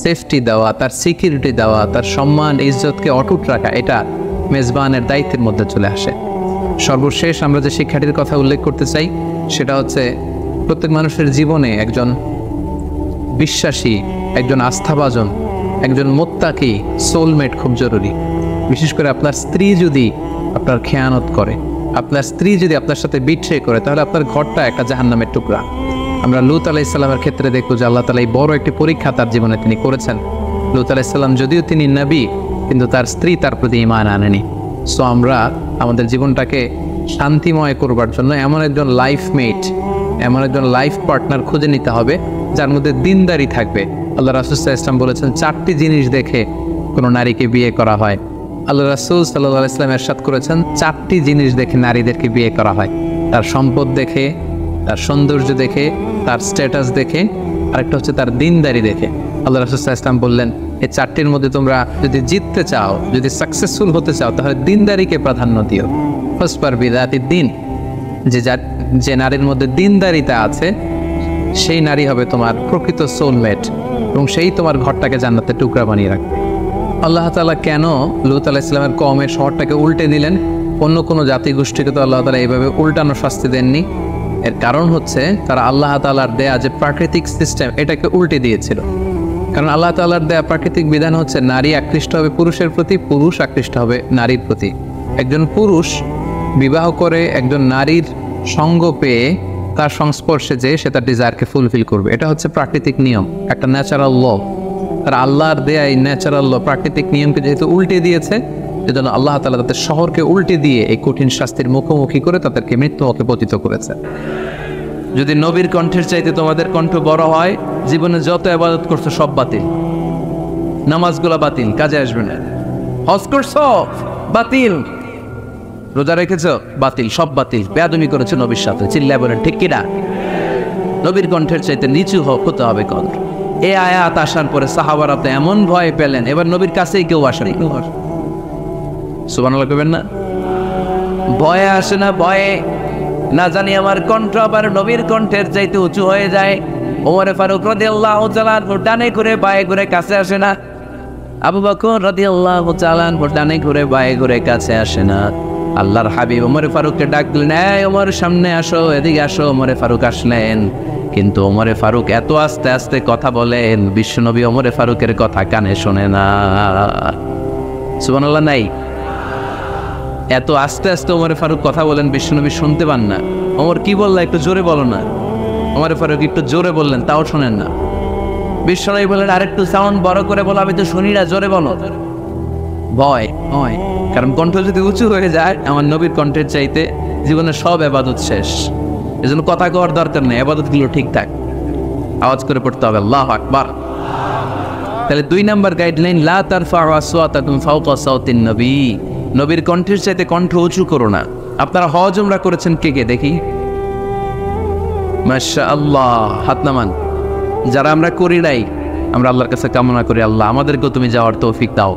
সেফটি দেওয়া, তার সিকিউরিটি দেওয়া, তার সম্মান ইজ্জতকে অটুট রাখা, এটা মেজবানের দায়িত্বের মধ্যে চলে আসে। সর্বশেষ আমরা যে শিক্ষাটির কথা উল্লেখ করতে চাই সেটা হচ্ছে প্রত্যেক মানুষের জীবনে একজন বিশ্বাসী, একজন আস্থাভাজন, একজন মুত্তাকি সোলমেট খুব জরুরি। বিশেষ করে আপনার স্ত্রী যদি আপনার খেয়ানত করে, আপনার স্ত্রী যদি আপনার সাথে বিট্রে করে, তাহলে আপনার ঘরটা একটা জাহান্নামের টুকরা। আমরা লূত আলাইহিস সালামের ক্ষেত্রে দেখব যে আল্লাহ তাআলা এই বড় একটি পরীক্ষা তার জীবনে তিনি করেছেন। লূত আলাইহিস সালাম যদিও তিনি নবী, কিন্তু তার স্ত্রী তার প্রতি ঈমান আনেনি। সো আমরা আমাদের জীবনটাকে শান্তিময় করবার জন্য এমন একজন লাইফমেট, এমন একজন লাইফ পার্টনার খুঁজে নিতে হবে যার মধ্যে দিনদারি থাকবে। আল্লাহ রাসূল সাল্লাল্লাহু আলাইহি ওয়াসাল্লাম বলেছেন 4টি জিনিস দেখে কোনো নারীকে বিয়ে করা হয়। আল্লাহ রাসূল সাল্লাল্লাহু আলাইহি ওয়াসাল্লাম ইরশাদ করেছেন 4টি জিনিস দেখে নারীদেরকে বিয়ে করা হয়। তার সম্পদ দেখে, তার সৌন্দর্য দেখে, তার স্ট্যাটাস দেখে, আরেকটা হচ্ছে তার দিনদারি দেখে। আল্লাহ রাসূল সাল্লাল্লাহু আলাইহি ওয়াসাল্লাম বললেন এই 4টির মধ্যে তোমরা যদি জিততে চাও, যদি সাকসেসফুল হতে চাও, তাহলে দিনদারিকে প্রাধান্য দিও। ফাসবার বিযাতি দ্বীন, যে নারীর মধ্যে দিনদারিতা আছে সেই নারী হবে তোমার প্রকৃত সোলমেট, এবং সেই তোমার ঘরটাকে জান্নাতের টুকরা বানিয়ে রাখবে। আল্লাহ তাআলা কেন লূত আলাইহিস সালামের কওমের শহরটাকে উল্টে দিলেন? অন্য কোনো জাতিগোষ্ঠীকে তো আল্লাহ তাআলা এইভাবে উল্টানো শাস্তি দেননি। এর কারণ হচ্ছে তারা আল্লাহ তাআলার দেয়া যে প্রাকৃতিক সিস্টেম এটাকে উল্টে দিয়েছিল। কারণ আল্লাহ তাআলার দেয়া প্রাকৃতিক বিধান হচ্ছে নারী আকৃষ্ট হবে পুরুষের প্রতি, পুরুষ আকৃষ্ট হবে নারীর প্রতি। একজন পুরুষ বিবাহ করে একজন নারীর সঙ্গ পেয়ে তার সংস্পর্শে যেয়ে সে তার ডিজায়ারকে ফুলফিল করবে, এটা হচ্ছে প্রাকৃতিক নিয়ম, একটা ন্যাচারাল ল। তার আল্লাহর দেয়া এই ন্যাচারাল ল, প্রাকৃতিক নিয়মকে যেহেতু উল্টে দিয়েছে, এজন্য আল্লাহ তাআলা তাদের শহরকে উল্টে দিয়ে এই কঠিন শাস্তির মুখোমুখি করে তাদেরকে মৃত্যুমুখে পতিত করেছে। যদি নবীর কণ্ঠের চাইতে তোমাদের কণ্ঠ বড় হয়, জীবনে যত ইবাদত করছো সব বাতিল, নামাজগুলো বাতিল, কাজে আসবে না। হজ করছো বাতিল, রোজা রেখেছো বাতিল, সব বাতিল। বেয়াদবি করেছো নবীর সাথে, চিল্লায় বলেন ঠিক কিনা? নবীর কণ্ঠের চাইতে নিচু হতে হবে কণ্ঠ। এই আয়াত আসার পরে সাহাবারা তো এমন ভয় পেলেন, এবার নবীর কাছেই কেউ আসেনি। সুবহানাল্লাহ কইবেন না? ভয়ে আসে না, ভয়ে না জানি আমার কণ্ঠ আবার নবীর কণ্ঠের চাইতে উঁচু হয়ে যায়। ওমর ফারুক রাদিয়াল্লাহু তাআলা আনহু ডানে ঘুরে বায়ে ঘুরে কাছে আসে না, আবু বকর রাদিয়াল্লাহু তাআলা আনহু ডানে ঘুরে বায়ে ঘুরে কাছে আসে না। আল্লাহর হাবিব ওমর ফারুককে ডাক দিলেন, এই ওমর সামনে আসো, এদিকে আসো। ওমরে ফারুক আসলেন, কিন্তু ওমরে ফারুক এত আস্তে আস্তে কথা বলেন, বিশ্বনবী ওমরে ফারুকের কথা কানে শোনে না। সুবহানাল্লাহ নাই? এত আস্তে আস্তে ওমরে ফারুক কথা বলেন, বিশ্বনবী শুনতে পান না। ওমর কি বললা, একটু জোরে বলো না। ওমরে ফারুক একটু জোরে বললেন, তাও শোনেন না। বিশ্বনবী বললেন, আরেকটু সাউন্ড বড় করে বলো, আমি তো শুনি না, জোরে বলো। ভয় হয়, কারণ কণ্ঠ যদি উঁচু হয়ে যায় আমার নবীর কণ্ঠের চাইতে, জীবনের সব ইবাদত শেষ। এজন্য কথা কওয়ার দরকার নেই, ইবাদতগুলো ঠিকঠাক আওয়াজ করে পড়তে হবে, আল্লাহু আকবার। তাহলে 2 নাম্বার গাইডলাইন, লা তারফাউ আসওয়াতাকুম ফাওকা সাওতিন নবী। নবীর কণ্ঠের চাইতে কণ্ঠ উঁচু করো না। আপনারা হজ উমরা করেছেন কে কে দেখি? মাশাআল্লাহ, হাত নামান। যারা আমরা করি নাই, আমরা আল্লাহর কাছে কামনা করি, আল্লাহ আমাদেরকেও তুমি যাওয়ার তৌফিক দাও।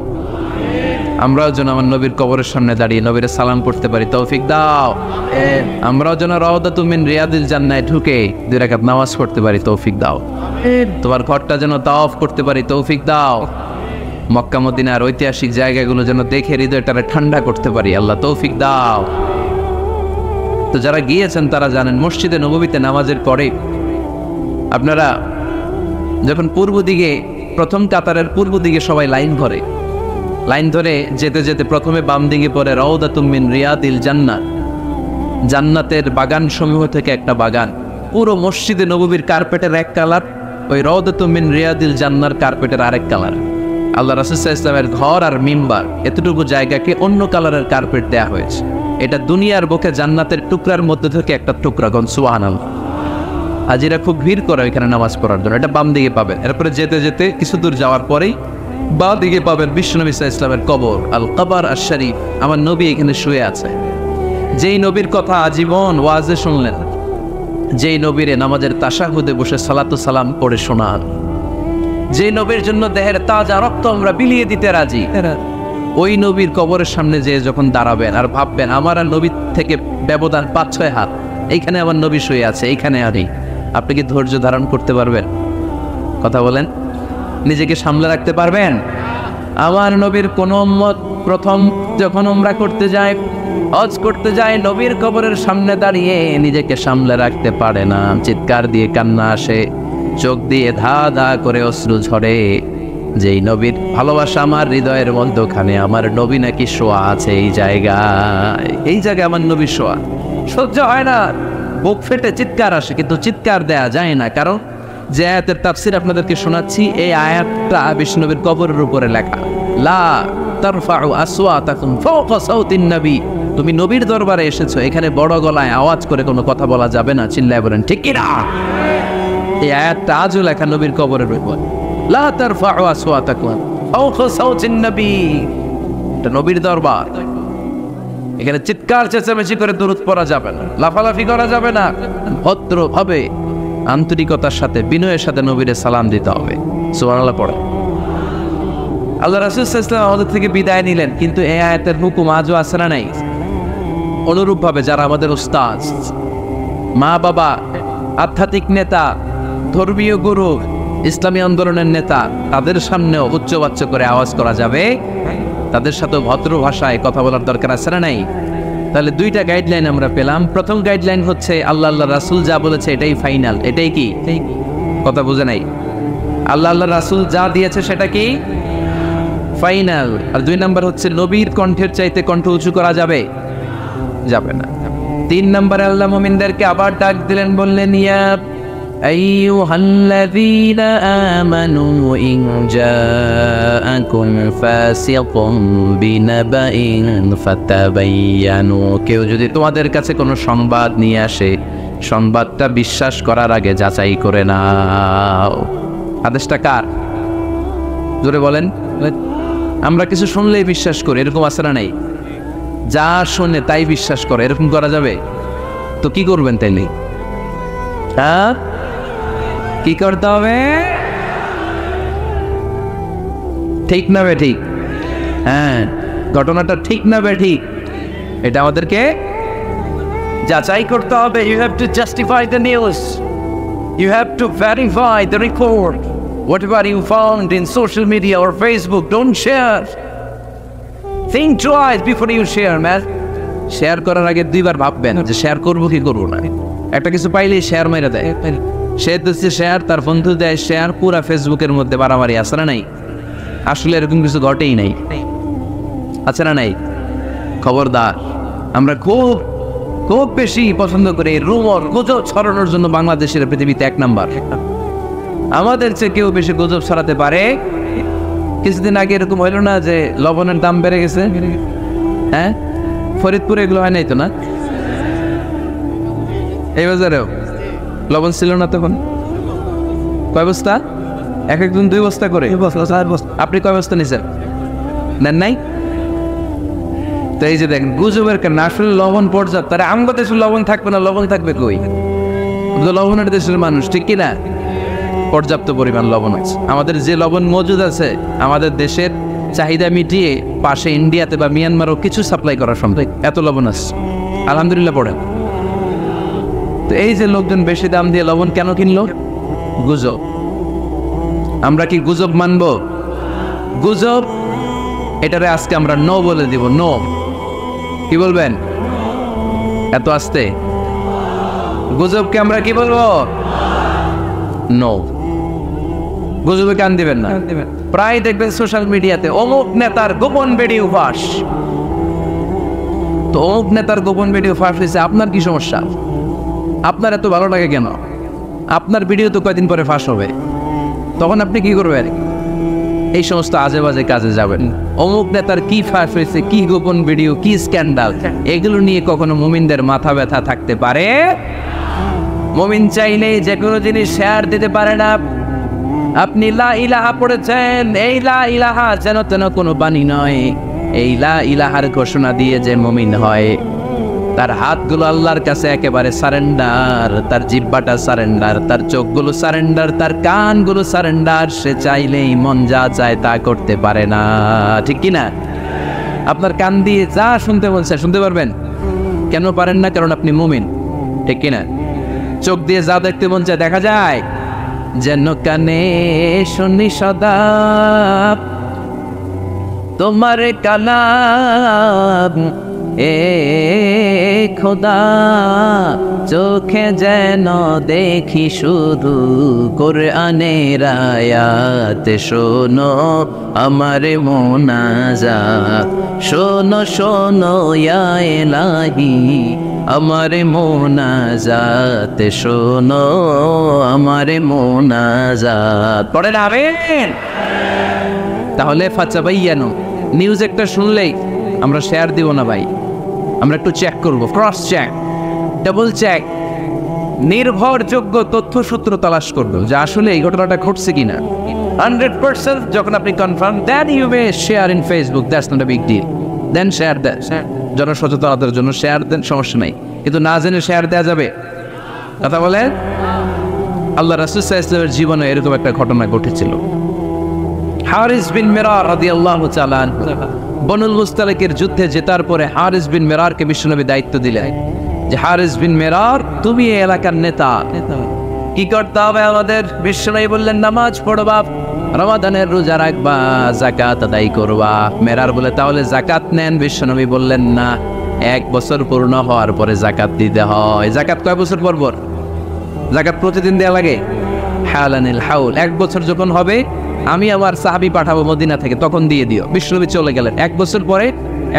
আমরাও যেন আমার নবীর কবরের সামনে দাঁড়িয়ে নবীরে সালাম করতে পারি, তৌফিক দাও। আমরাও যেন রাউদাতুম মিন রিয়াদিল জান্নাহ ঢুকে 2 রাকাত নামাজ পড়তে পারি, তৌফিক দাও। তোমার ঘরটা যেন তাওয়াফ করতে পারি, তৌফিক দাও। মক্কা মদিনার ঐতিহাসিক জায়গাগুলো যেন দেখে হৃদয়টারে ঠান্ডা করতে পারি, আল্লাহ তৌফিক দাও। তো যারা গিয়েছেন তারা জানেন, মসজিদে নববীতে নামাজের পরে আপনারা যখন পূর্ব দিকে, প্রথম কাতারের পূর্ব দিকে সবাই লাইন ধরে, লাইন ধরে যেতে যেতে প্রথমে বাম দিকে পড়ে রাউদাতুম মিন রিয়াদিল জান্নাহ, জান্নাতের বাগান সমূহ থেকে একটা বাগান। পুরো মসজিদে নববীর কার্পেটের এক কালার, ওই রাউদাতুম মিন রিয়াদিল জান্নাহর কার্পেটের আরেক কালার। আল্লাহ রাসূল সাল্লাল্লাহু আলাইহি ওয়াসাল্লামের ঘর আর মিম্বার এতটুকু জায়গাকে অন্য কালারের কার্পেট দেয়া হয়েছে। এটা দুনিয়ার বুকে জান্নাতের টুকরার মধ্যে থেকে একটা টুকরা। গণ সুবহানাল্লাহ। হাজিরা খুব ভিড় করে এখানে নামাজ পড়ার জন্য। এটা বাম দিকে পাবেন। এরপরে যেতে যেতে কিছু দূর যাওয়ার পরেই বাঁ দিকে পাবেন বিশ্বনবী সাল্লাল্লাহু আলাইহি ওয়াসাল্লামের কবর, আল কবর আশ শরীফ। আমার নবী এখানে শুয়ে আছে। যেই নবীর কথা আজীবন ওয়াজে শুনলেন, যেই নবীরে নামাজের তাশাহুদে বসে সালাতু সালাম পড়ে শোনান, যে নবীর জন্য দেহের তাজা রক্ত আমরা বিলিয়ে দিতে রাজি, ওই নবীর কবরের সামনে যে যখন দাঁড়াবেন আর ভাববেন আমার আর নবীর থেকে ব্যবধান 5-6 হাত, এইখানে আমার নবী শুয়ে আছে, এইখানে আমি, আপনি কি ধৈর্য ধারণ করতে পারবেন? কথা বলেন, নিজেকে সামলে রাখতে পারবেন? আমার নবীর কোন উম্মত প্রথম যখন উমরা করতে যায়, হজ করতে যায়, নবীর কবরের সামনে দাঁড়িয়ে নিজেকে সামলে রাখতে পারে না। চিৎকার দিয়ে কান্না আসে, চোখ দিয়ে ধা ধা করে অশ্রু ঝরে। যেই নবীর ভালোবাসা আমার হৃদয়ের মধ্যখানে, আমার নবী নাকি শোয়া আছে এই জায়গায়, এই জায়গায় আমার নবী শোয়া। সহ্য হয় না, বুক ফেটে চিৎকার আসে, কিন্তু চিৎকার দেয়া যায় না। কারণ যে আয়াতের তাফসীর আপনাদেরকে শোনাচ্ছি, এই আয়াতটা বিষ্ণুনবীর কবরের উপরে লেখা। লা তারফাউ আসওয়াতাকুম ফাওকা সাওতিন নবী। তুমি নবীর দরবারে এসেছো, এখানে বড় গলায় আওয়াজ করে কোনো কথা বলা যাবে না। চিল্লায় বলেন ঠিক কি না? এই আয়াতটা আজও লেখা নবীর কবরের উপর। লা তারফাউ আসওয়াতাকুম ফাওকা সাওতিন নবী। এটা নবীর দরবার, এখানে চিৎকার চেঁচামেচি করে দুরূদ পড়া যাবে না, লাফালাফি করা যাবে না। ভদ্রভাবে আন্তরিকতার সাথে বিনয়ের সাথে নবীরে সালাম দিতে হবে। সুবহানাল্লাহ পড়ে। আল্লাহ রাসূল সাল্লাল্লাহু আলাইহি ওয়াসাল্লাম আমাদের থেকে বিদায় নিলেন, কিন্তু এই আয়াতের হুকুম আজও আছে না নাই? অনুরূপভাবে যারা আমাদের উস্তাদ, মা বাবা, আধ্যাত্মিক নেতা, ধর্মীয় গুরু, ইসলামী আন্দোলনের নেতা, তাদের সামনেও উচ্চবাচ্য করে আওয়াজ করা যাবে, তাদের সাথে ভদ্র ভাষায় কথা বলার দরকার আছে না নাই? তাহলে 2টা গাইডলাইন আমরা পেলাম। প্রথম গাইডলাইন হচ্ছে আল্লাহ রাসূল যা বলেছে এটাই ফাইনাল। এটাই কি? কথা বুঝে নাই? আল্লাহ রাসূল যা দিয়েছে সেটা কি ফাইনাল। আর 2 নাম্বার হচ্ছে নবীর কণ্ঠের চাইতে কণ্ঠ উঁচু করা যাবে যাবে না। 3 নম্বরে আল্লাহ মুমিনদেরকে আবার ডাক দিলেন, বললেন ইয়া أيها الذين آمنوا إن جاءكم فاسق بنبأ فتبينوا, কেউ যদি তোমাদের কাছে কোনো সংবাদ নিয়ে আসে সংবাদটা বিশ্বাস করার আগে যাচাই করে নাও। আদেশটা কার? জোরে বলেন। আমরা কিছু শুনলেই বিশ্বাস করি, এরকম আছে না নাই? যা শুনে তাই বিশ্বাস করে, এরকম করা যাবে? তো কি করবেন তাইলে? হ্যাঁ, কি করতে হবে? ঠিক না বে ঠিক? হ্যাঁ, ঘটনাটা ঠিক না বে ঠিক, এটা আমাদেরকে যাচাই করতে হবে। You have to justify the news. You have to verify the report. Whatever you found in social media or Facebook, don't share. Think twice before you share, man. Share করার আগে দুইবার ভাববেন যে শেয়ার করবো কি করবো না। একটা কিছু পাইলেই শেয়ার মেরে দেয়, সে দিচ্ছে শেয়ার, তার বন্ধু দেয় শেয়ার, পুরা ফেসবুকের মধ্যে বাড়াবাড়ি। আছে না নাই? আসলে এরকম কিছু ঘটেই নাই, আছে না নাই? খবরদার, আমরা খুব খুব বেশি পছন্দ করি রুমর, গুজব ছড়ানোর জন্য বাংলাদেশের পৃথিবীতে 1 নাম্বার। আমাদের চেয়ে কেউ বেশি গুজব ছড়াতে পারে। কিছুদিন আগে এরকম হইল না যে লবণের দাম বেড়ে গেছে? হ্যাঁ, ফরিদপুরে এগুলো হয় নাই তো না? এই বাজারেও লবণ ছিল না তখন? কয় বস্তা? এক একজন 2 বস্তা করে। আপনি কয় বস্তা নিছেন? নেন নাই? তো এই যে দেখেন গুজবের কারণে আসলে লবণ পর্যাপ্ত। তারা আমগো দেশে লবণ থাকবে না, লবণ থাকবে কই? লবণের দেশের মানুষ, ঠিক কিনা? পর্যাপ্ত পরিমাণ লবণ আছে। আমাদের যে লবণ মজুদ আছে আমাদের দেশের চাহিদা মিটিয়ে পাশে ইন্ডিয়াতে বা মিয়ানমারও কিছু সাপ্লাই করা সম্ভব, এত লবণ আছে আলহামদুলিল্লাহ। পড়ে তো এই যে লোকজন বেশি দাম দিয়ে লবণ কেন কিনলো? গুজব। আমরা কি গুজব মানব? গুজব এটারে আজকে আমরা নো বলে দিব। নো। কি বলবেন? এত আস্তে গুজবকে আমরা কি বলবো? নো। গুজবে কান দিবেন না। প্রায় দেখবেন সোশ্যাল মিডিয়াতে অমুক নেতার গোপন ভিডিও ফাঁস। তো অমুক নেতার গোপন ভিডিও ফাঁস হয়েছে, আপনার কি সমস্যা? আপনার এত ভালো লাগে কেন? আপনার ভিডিও তো কয়দিন পরে ফাঁস হবে, তখন আপনি কি করবেন? এই সমস্ত আজে বাজে কাজে যাবেন। অমুক নেতার কি ফাঁস হয়েছে, কি গোপন ভিডিও, কি স্ক্যান্ডাল, এগুলো নিয়ে কখনো মুমিনদের মাথা ব্যথা থাকতে পারে? মুমিন চাইলেই যে কোনো জিনিস শেয়ার দিতে পারে না। আপনি লা ইলাহা পড়েছেন, এই লা ইলাহা যেন তেন কোনো বাণী নয়। এই লা ইলাহার ঘোষণা দিয়ে যে মুমিন হয়, তার হাতগুলো আল্লাহর কাছে একেবারে সারেন্ডার, তার জিহ্বাটা সারেন্ডার, তার চোখগুলো সারেন্ডার, তার কানগুলো সারেন্ডার। সে চাইলেই মন যা চায় তা করতে পারে না, ঠিক কিনা? আপনার কান দিয়ে যা শুনতে বলছে শুনতে পারবেন। কেন পারেন না? কারণ আপনি মুমিন, ঠিক কিনা? চোখ দিয়ে যা দেখতে মন চায় দেখা যায়। যেন কানে শুনি সদা তোমার কালাম, এ খোদা চোখে যেন দেখি শুধু কোরআনের আয়াত। শোনো আমার মোনাজাত, শোনো শোনো ইয়া ইলাহি আমার মোনাজাত, শোনো আমার মোনাজাত। পড়ে যাবেন তাহলে ফাতাবাইয়ানু। নিউজ একটা শুনলেই আমরা শেয়ার দিব না ভাই, আমরা একটু চেক করব, ক্রস চেক, ডাবল চেক, নির্ভরযোগ্য তথ্যসূত্র তালাশ করব যে আসলে এই ঘটনাটা ঘটছে কিনা। 100% যখন আপনি confirm, then you may share in Facebook, that's not a big deal. Then share দেন, জনসচেতনতার জন্য শেয়ার দেন, সমস্যা নাই। কিন্তু না জেনে শেয়ার দেওয়া যাবে? কথা বলে। আল্লাহ রাসূল সাল্লাল্লাহু আলাইহি ওয়াসাল্লামের জীবনে এরকম একটা ঘটনা ঘটেছিল। হারিস বিন মিরার রাদিয়াল্লাহু তাআলা বনুল মুস্তালিকের যুদ্ধে জেতার পরে হারিস বিন মিরারকে বিশ্বনবী দায়িত্ব দিলেন যে হারিস বিন মিরার তুমি এই এলাকার নেতা, কি করতে হবে আমাদের? বিশ্বনবী বললেন নামাজ পড়বা, রমাদানের রোজা রাখবা, যাকাত আদায় করবা। মিরার বলে তাহলে যাকাত নেন। বিশ্বনবী বললেন না, 1 বছর পূর্ণ হওয়ার পরে যাকাত দিতে হয়। যাকাত কয় বছর পর পর? যাকাত প্রতিদিন দেয়া লাগে। হালানিল হাউল, 1 বছর যখন হবে আমি আমার সাহাবী পাঠাবো মদিনা থেকে, তখন দিয়ে দিও। বিশ্বনবী চলে গেলেন। 1 বছর পরে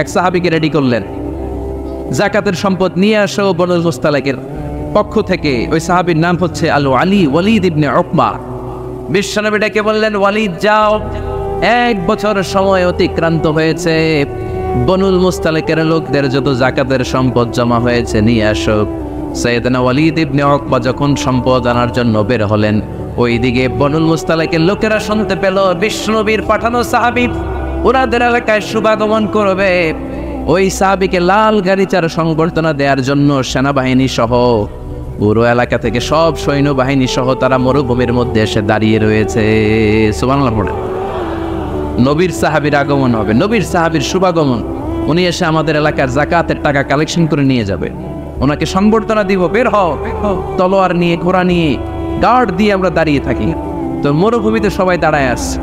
এক সাহাবীকে রেডি করলেন, যাকাতের সম্পদ নিয়ে আসো বনুল মুস্তালিকের পক্ষ থেকে, ওই সাহাবীর নাম হচ্ছে ওয়ালিদ ইবনে উকবা। বিশ্বনবী ডেকে বললেন, ওয়ালিদ যাও, 1 বছর সময় অতিক্রান্ত হয়েছে, বনুল মুস্তালিকের লোকদের যত যাকাতের সম্পদ জমা হয়েছে নিয়ে আসো। সাইয়েদনা ওয়ালিদ ইবনে উকবা যখন সম্পদ আনার জন্য বের হলেন, ওইদিকে বনুল মুস্তালিকের লোকেরা শুনতে পেল বিশ্বনবীর পাঠানো সাহাবী ওনাদের এলাকায় শুভাগমন করবে। ওই সাহাবীকে লাল গাড়িচার সংবর্ধনা দেওয়ার জন্য সেনাবাহিনী সহ পুরো এলাকা থেকে সব সৈন্যবাহিনী সহ তারা মরুভূমির মধ্যে এসে দাঁড়িয়ে রয়েছে। সুবহানাল্লাহ পড়ে। নবীর সাহাবীর আগমন হবে, নবীর সাহাবীর শুভাগমন। উনি এসে আমাদের এলাকার যাকাতের টাকা কালেকশন করে নিয়ে যাবে, ওনাকে সংবর্ধনা দিব, বের হও। তলোয়ার নিয়ে, ঘোড়া নিয়ে, গার্ড দিয়ে আমরা দাঁড়িয়ে থাকি। তো মরুভূমিতে সবাই দাঁড়ায় আসছে।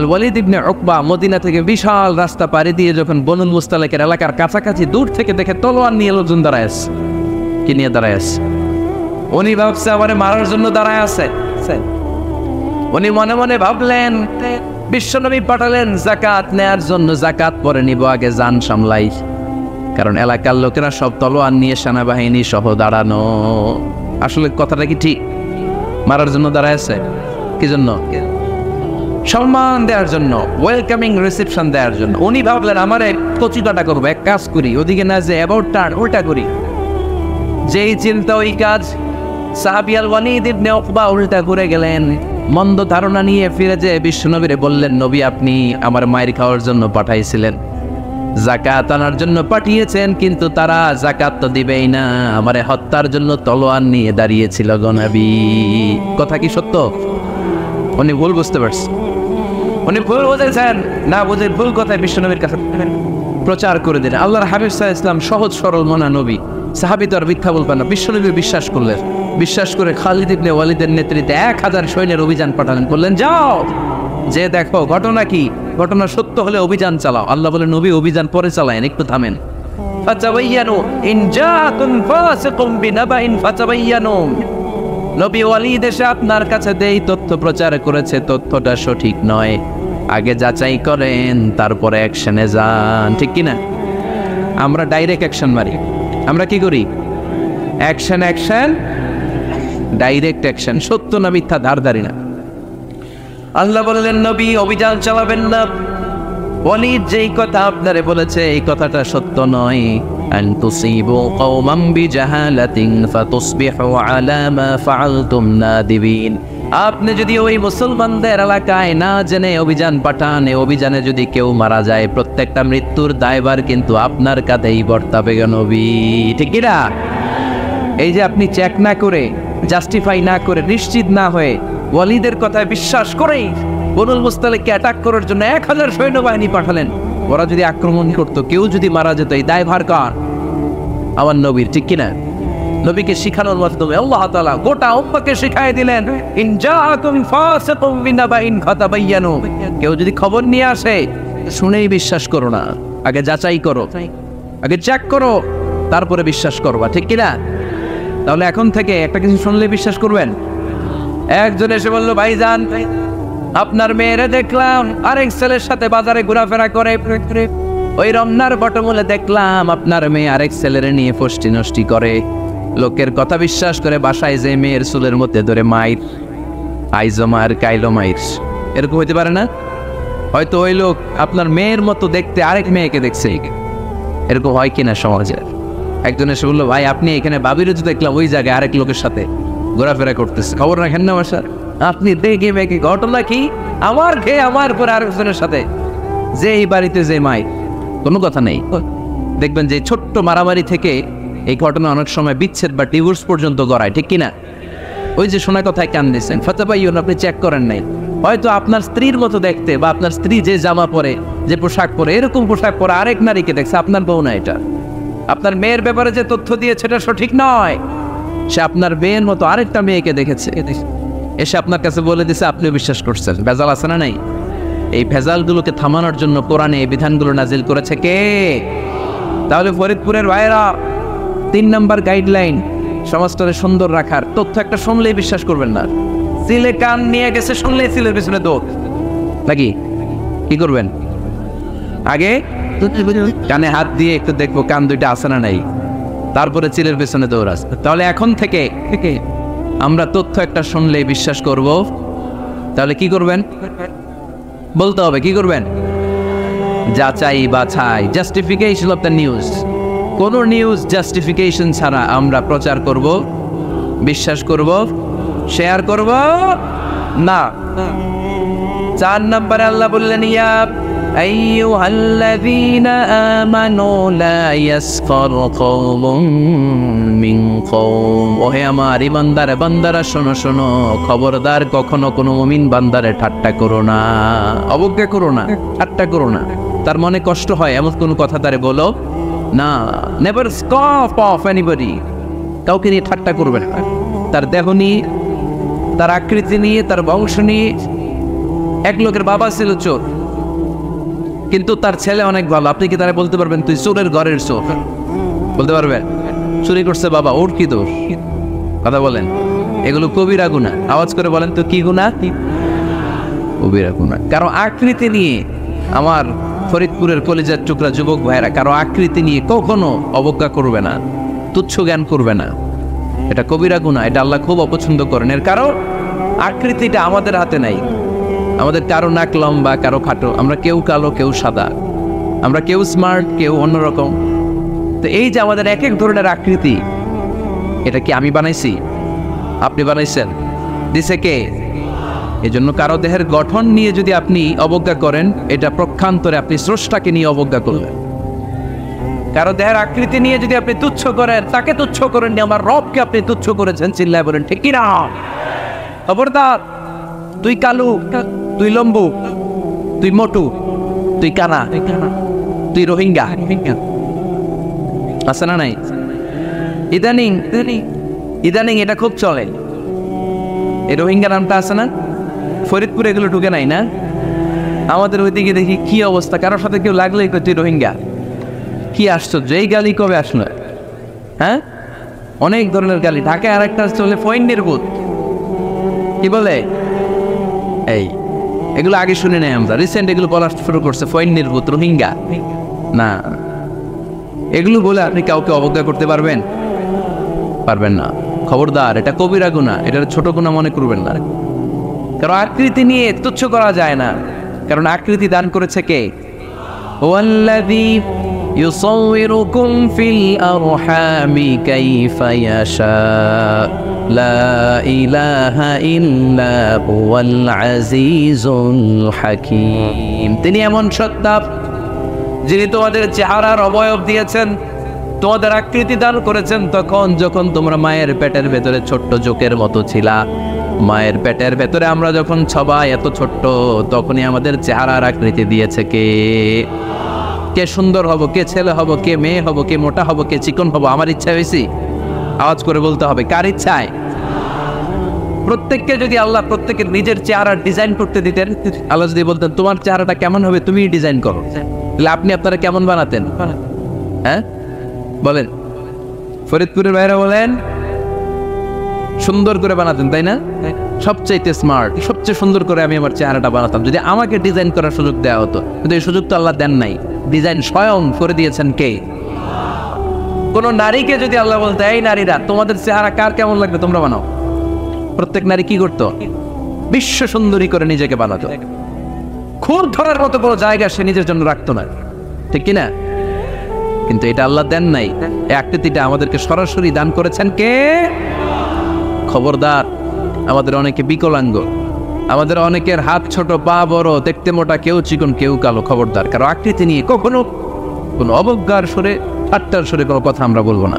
ওয়ালিদ ইবনে উকবা মদিনা থেকে বিশাল রাস্তা পাড়ি দিয়ে যখন বনুল মুস্তালিকের এলাকার কাছাকাছি দূর থেকে দেখে তলোয়ার নিয়ে লোকজন দাঁড়ায় আসছে। কি নিয়ে দাঁড়ায় আসছে? উনি ভাবছে আমারে মারার জন্য দাঁড়ায় আছে। উনি মনে মনে ভাবলেন বিশ্বনবী পাঠালেন যাকাত নেয়ার জন্য, যাকাত পরে নিব, আগে জান সামলাই। কারণ এলাকার লোকেরা সব তলোয়ার নিয়ে সেনাবাহিনী সহ দাঁড়ানো। আসলে কথাটা কি ঠিক? মারার জন্য দাঁড়ায় আছে। কি জন্য? সম্মান দেওয়ার জন্য, ওয়েলকামিং রিসেপশন দেওয়ার জন্য। উনি ভাবলেন আমারে কচিকাটা করবো, এক কাজ করি, ওদিকে না যে অ্যাবাউট টার্ন উল্টা করি। যেই চিন্তা ওই কাজ। সাহাবী ওয়ালিদ ইবনে উকবা উল্টা করে গেলেন। মন্দ ধারণা নিয়ে ফিরে যেয়ে বিশ্বনবীরে বললেন, নবী আপনি আমার মায়ের খাওয়ার জন্য পাঠাইছিলেন, যাকাত আনার জন্য পাঠিয়েছেন, কিন্তু তারা যাকাত তো দিবেই না, আমারে হত্যার জন্য তলোয়ার নিয়ে দাঁড়িয়েছিল গো নবী। কথা কি সত্য? উনি ভুল বুঝতে পারছেন, উনি ভুল বুঝেছেন। না বুঝে ভুল কথায় বিশ্বনবীর কাছে প্রচার করে দিলেন। আল্লাহর হাবিব সাল্লাল্লাহু আলাইহি ওয়াসাল্লাম সহজ সরল মনা নবী, সাহাবী তো আর মিথ্যা বলবেন না। বিশ্বনবী বিশ্বাস করলেন। বিশ্বাস করে খালিদ ইবনে ওয়ালিদের নেতৃত্বে 1000 সৈন্যের অভিযান পাঠালেন। বললেন যাও, যে দেখো ঘটনা কি, ঘটনা সত্য হলে অভিযান চালাও। আল্লাহ বলেন নবী অভিযান পরে চালায়েন, একটু থামেন। ফাতাবায়ানু ইন জাআকুম ফাসিকুম বিনাবাইন ফাতাবায়ানু। নবী ওয়ালিদ এসে আপনার কাছে দেই তথ্য প্রচার করেছে, তথ্যটা সঠিক নয়, আগে যাচাই করেন, তারপরে অ্যাকশনে যান। ঠিক কি না? আমরা ডাইরেক্ট অ্যাকশন মারি। আমরা কি করি? Action, action, direct action. সত্য না মিথ্যা ধারধারি না। আল্লাহ বললেন নবী অভিযান চালাবেন না। ওয়ালিদ যেই কথা আপনারে বলেছে এই কথাটা সত্য নয়। আন তুসিবু কওমান বিজাহালাতিন ফাতুসবিহু আলা মা ফাআলতুম নাদিবিন। আপনি যদি ওই মুসলমানদের এলাকায় না জেনে অভিযান পাঠান, এই অভিযানে যদি কেউ মারা যায়, প্রত্যেকটা মৃত্যুর দায়ভার কিন্তু আপনার কাঁধেই বর্তাবে গো নবী। ঠিক কি না? এই যে আপনি চেক না করে, জাস্টিফাই না করে, নিশ্চিত না হয়ে ওয়ালিদের কথায় বিশ্বাস করেই বনুল মুস্তালিককে অ্যাটাক করার জন্য 1000 সৈন্যবাহিনী পাঠালেন। ওরা যদি আক্রমণ করতো, কেউ যদি মারা যেত, এই দায়ভার কার? আমার নবীর। ঠিক কিনা? নবীকে শিখানোর মাধ্যমে আল্লাহ তাআলা গোটা উম্মাহকে শিখাই দিলেন, ইন জাআকুম ফাসিকুম বিনাবাইন ফাতাবায়ানু। কেউ যদি খবর নিয়ে আসে, শুনেই বিশ্বাস করো না, আগে যাচাই করো, আগে চেক করো, তারপরে বিশ্বাস করবা। ঠিক কিনা? তাহলে এখন থেকে একটা কিছু শুনলে বিশ্বাস করবেন। একজন এসে বলল, ভাইজান আপনার মেয়েরে দেখলাম আরেক ছেলের সাথে বাজারে ঘোরাফেরা করে, ওই রমনার বটমূলে দেখলাম আপনার মেয়ে আরেক ছেলেরে নিয়ে ফষ্টি নষ্টি করে। লোকের কথা বিশ্বাস করে বাসায় যে মেয়ের চুলের মধ্যে ধরে মাইর, আইজো মার কাইলো মাইর। এরকম হইতে পারে না? হয়তো ওই লোক আপনার মেয়ের মতো দেখতে আরেক মেয়েকে দেখছে। এরকম হয় কিনা সমাজে? একজন এসে বললো, ভাই আপনি এখানে বাবিরও তো দেখলাম ওই জায়গায় আরেক লোকের সাথে ঘোরাফেরা করতেছে, খবর রাখেন না আমার স্যার? আপনি দেখে মেঘে ঘটনা কি? আমার খেয়ে আমার পরে আরেকজনের সাথে, যে এই বাড়িতে যে মাই, কোনো কথা নেই। দেখবেন যে ছোট্ট মারামারি থেকে এই ঘটনা অনেক সময় বিচ্ছেদ বা ডিভোর্স পর্যন্ত গড়ায়। ঠিক কিনা? ওই যে শোনা কথায় কান দিচ্ছেন, ফাতাবায়ানু, আপনি চেক করেন নাই। হয়তো আপনার স্ত্রীর মতো দেখতে বা আপনার স্ত্রী যে জামা পরে, যে পোশাক পরে, এরকম পোশাক পরে আরেক নারীকে দেখছে, আপনার বউ না এটা। আপনার মেয়ের ব্যাপারে যে তথ্য দিয়েছে এটা সঠিক নয়, সে আপনার মেয়ের মতো আরেকটা মেয়েকে দেখেছে, এসে আপনার কাছে বলে দিছে, আপনিও বিশ্বাস করছেন। ভেজাল আছে না নাই? এই ভেজালগুলোকে থামানোর জন্য কোরআনে এই বিধানগুলো নাজিল করেছে কে? তাহলে ফরিদপুরের ভাইরা 3 নম্বর গাইডলাইন, সমাজটাকে সুন্দর রাখার তথ্য একটা শুনলেই বিশ্বাস করবেন না। সিলে কান নিয়ে গেছে, শুনলেই সিলের পিছনে দৌড় নাকি? কি করবেন? আগে কানে হাত দিয়ে একটু দেখবো কান দুইটা আছে না নাই। তারপরে চিলের পেছনে দৌড়াস। তাহলে এখন থেকে আমরা তথ্য একটা শুনলে বিশ্বাস করব, তাহলে কি করবেন বলতে হবে, কি করবেন? যাচাই বাছাই, জাস্টিফিকেশন অফ দ্য নিউজ। কোন নিউজ জাস্টিফিকেশন ছাড়া আমরা প্রচার করব, বিশ্বাস করব, শেয়ার করব না। 4 নম্বরে আল্লাহ বললেন, ইয়া আইয়ুহাল্লাযীনা আমানু লা ইয়াসখার কওমুম মিন কওম। ওহে আমার ঈমানদার বান্দারা, শোনো শোনো, খবরদার কখনো কোনো মুমিন বান্দারে ঠাট্টা করো না, অবজ্ঞা করো না, ঠাট্টা করো না। তার মনে কষ্ট হয় এমন কোনো কথা তারে বলো না। নেভার স্কফ অফ এনিবডি, কাউকে নিয়ে ঠাট্টা করবে না। তার দেহ নিয়ে, তার আকৃতি নিয়ে, তার বংশ নিয়ে। এক লোকের বাবা ছিল চোর, কিন্তু তার ছেলে অনেক ভালো। আপনি কি তারা বলতে পারবেন তুই চোরের ঘরের চোর? বলতে পারবেন? চুরি করছে বাবা, ওর কি দোষ? কথা বলেন। এগুলো কবিরা গুনাহ। আওয়াজ করে বলেন তো কি গুনাহ? কবিরা গুনাহ। কারো আকৃতি নিয়ে, আমার ফরিদপুরের কলিজার টুকরা যুবক ভাইরা, কারো আকৃতি নিয়ে কখনো অবজ্ঞা করবে না, তুচ্ছ জ্ঞান করবে না। এটা কবিরা গুনাহ, এটা আল্লাহ খুব অপছন্দ করেন। এর কারণ আকৃতিটা আমাদের হাতে নাই। আমাদের কারো নাক লম্বা, কারো খাটো, আমরা কেউ কালো, কেউ সাদা, আমরা কেউ স্মার্ট, কেউ অন্যরকম। তো এই যে আমাদের এক এক ধরনের আকৃতি, এটা কি আমি বানাইছি? আপনি বানাইছেন? দিছে কে? এই জন্য কারো দেহের গঠন নিয়ে যদি আপনি অবজ্ঞা করেন, এটা প্রক্ষান্তরে আপনি স্রষ্টাকে নিয়ে অবজ্ঞা করলেন। কারো দেহের আকৃতি নিয়ে যদি আপনি তুচ্ছ করেন, তাকে তুচ্ছ করেননি, আমার রবকে আপনি তুচ্ছ করেছেন। চিল্লায় বলেন ঠিক কিনা? খবরদার, তুই কালু, তুই লম্বু, তুই মোটু, তুই কানা, তুই রোহিঙ্গা, আছে না নাই? ইদানিং এটা খুব চলে। এই রোহিঙ্গা নামটা আছে না? ফরিদপুরে এগুলো ঢুকে নাই না? আমাদের ওইদিকে দেখি কি অবস্থা, কারোর সাথে কেউ লাগলেই কই তুই রোহিঙ্গা। কি আশ্চর্য, এই গালি কবে আসলো? হ্যাঁ, অনেক ধরনের গালি। ঢাকায় আর একটা চলে ফইন্নির ভূত, কি বলে? এই এগুলো আগে শুনে নেই আমরা, রিসেন্ট এগুলো বলা শুরু করছে, ফইন্নির ভূত, রোহিঙ্গা। না, এগুলো বলে আপনি কাউকে অবজ্ঞা করতে পারবেন? পারবেন না। খবরদার, এটা কবিরা গুনাহ, এটা ছোট গুনাহ মনে করবেন না। কারণ আকৃতি নিয়ে তুচ্ছ করা যায় না, কারণ আকৃতি দান করেছে কে? ওয়াল্লাযী ইউসাউইরুকুম ফিল আরহামি কাইফা ইয়াশা লা ইলাহা ইল্লা হুয়াল আজিজুল হাকীম। তিনি এমন সত্তা যিনি তোমাদের চেহারার অবয়ব দিয়েছেন, তোমাদের আকৃতি দান করেছেন তখন যখন তোমরা মায়ের পেটের ভেতরে ছোট্ট জোকের মতো ছিলা। মায়ের পেটের ভেতরে আমরা যখন সবাই এত ছোট্ট, তখনই আমাদের চেহারার আকৃতি দিয়েছে কে? কে সুন্দর হব, কে ছেলে হব, কে মেয়ে হব, কে মোটা হব, কে চিকন হব? আমার ইচ্ছা হয়েছি? আওয়াজ করে বলতে হবে, কার ইচ্ছায়? প্রত্যেককে যদি আল্লাহ প্রত্যেকের নিজের চেহারা ডিজাইন করতে দিতেন, আল্লাহ যদি বলতেন তোমার চেহারাটা কেমন হবে তুমি ডিজাইন করো, তাহলে আপনি আপনারা কেমন বানাতেন? হ্যাঁ বলেন। ফরিদপুরের বাইরে বলেন সুন্দর করে বানাতেন, তাই না? সবচেয়ে স্মার্ট, সবচেয়ে সুন্দর করে আমি আমার চেহারাটা বানাতাম যদি আমাকে ডিজাইন করার সুযোগ দেওয়া হতো। কিন্তু এই সুযোগ তো আল্লাহ দেন নাই। ডিজাইন স্বয়ং করে দিয়েছেন কে? কোন নারীকে যদি আল্লাহ বলতে, এই নারীরা তোমাদের চেহারা কার কেমন লাগবে তোমরা বানাও, প্রত্যেক নারী কি করতো? বিশ্ব সুন্দরী করে নিজেকে বানাতো। খুব ধরার মতো কোনো জায়গা সে নিজের জন্য রাখতো না, ঠিক কিনা? কিন্তু এটা আল্লাহ দেন নাই। এই আকৃতিটা আমাদেরকে সরাসরি দান করেছেন কে? খবরদার, আমাদের অনেকে বিকলাঙ্গ, আমাদের অনেকের হাত ছোট, পা বড়, দেখতে মোটা, কেউ চিকন, কেউ কালো। খবরদার, কারো আকৃতি নিয়ে কখনো কোনো অবজ্ঞার সুরে, ঠাট্টার সুরে কোনো কথা আমরা বলবো না।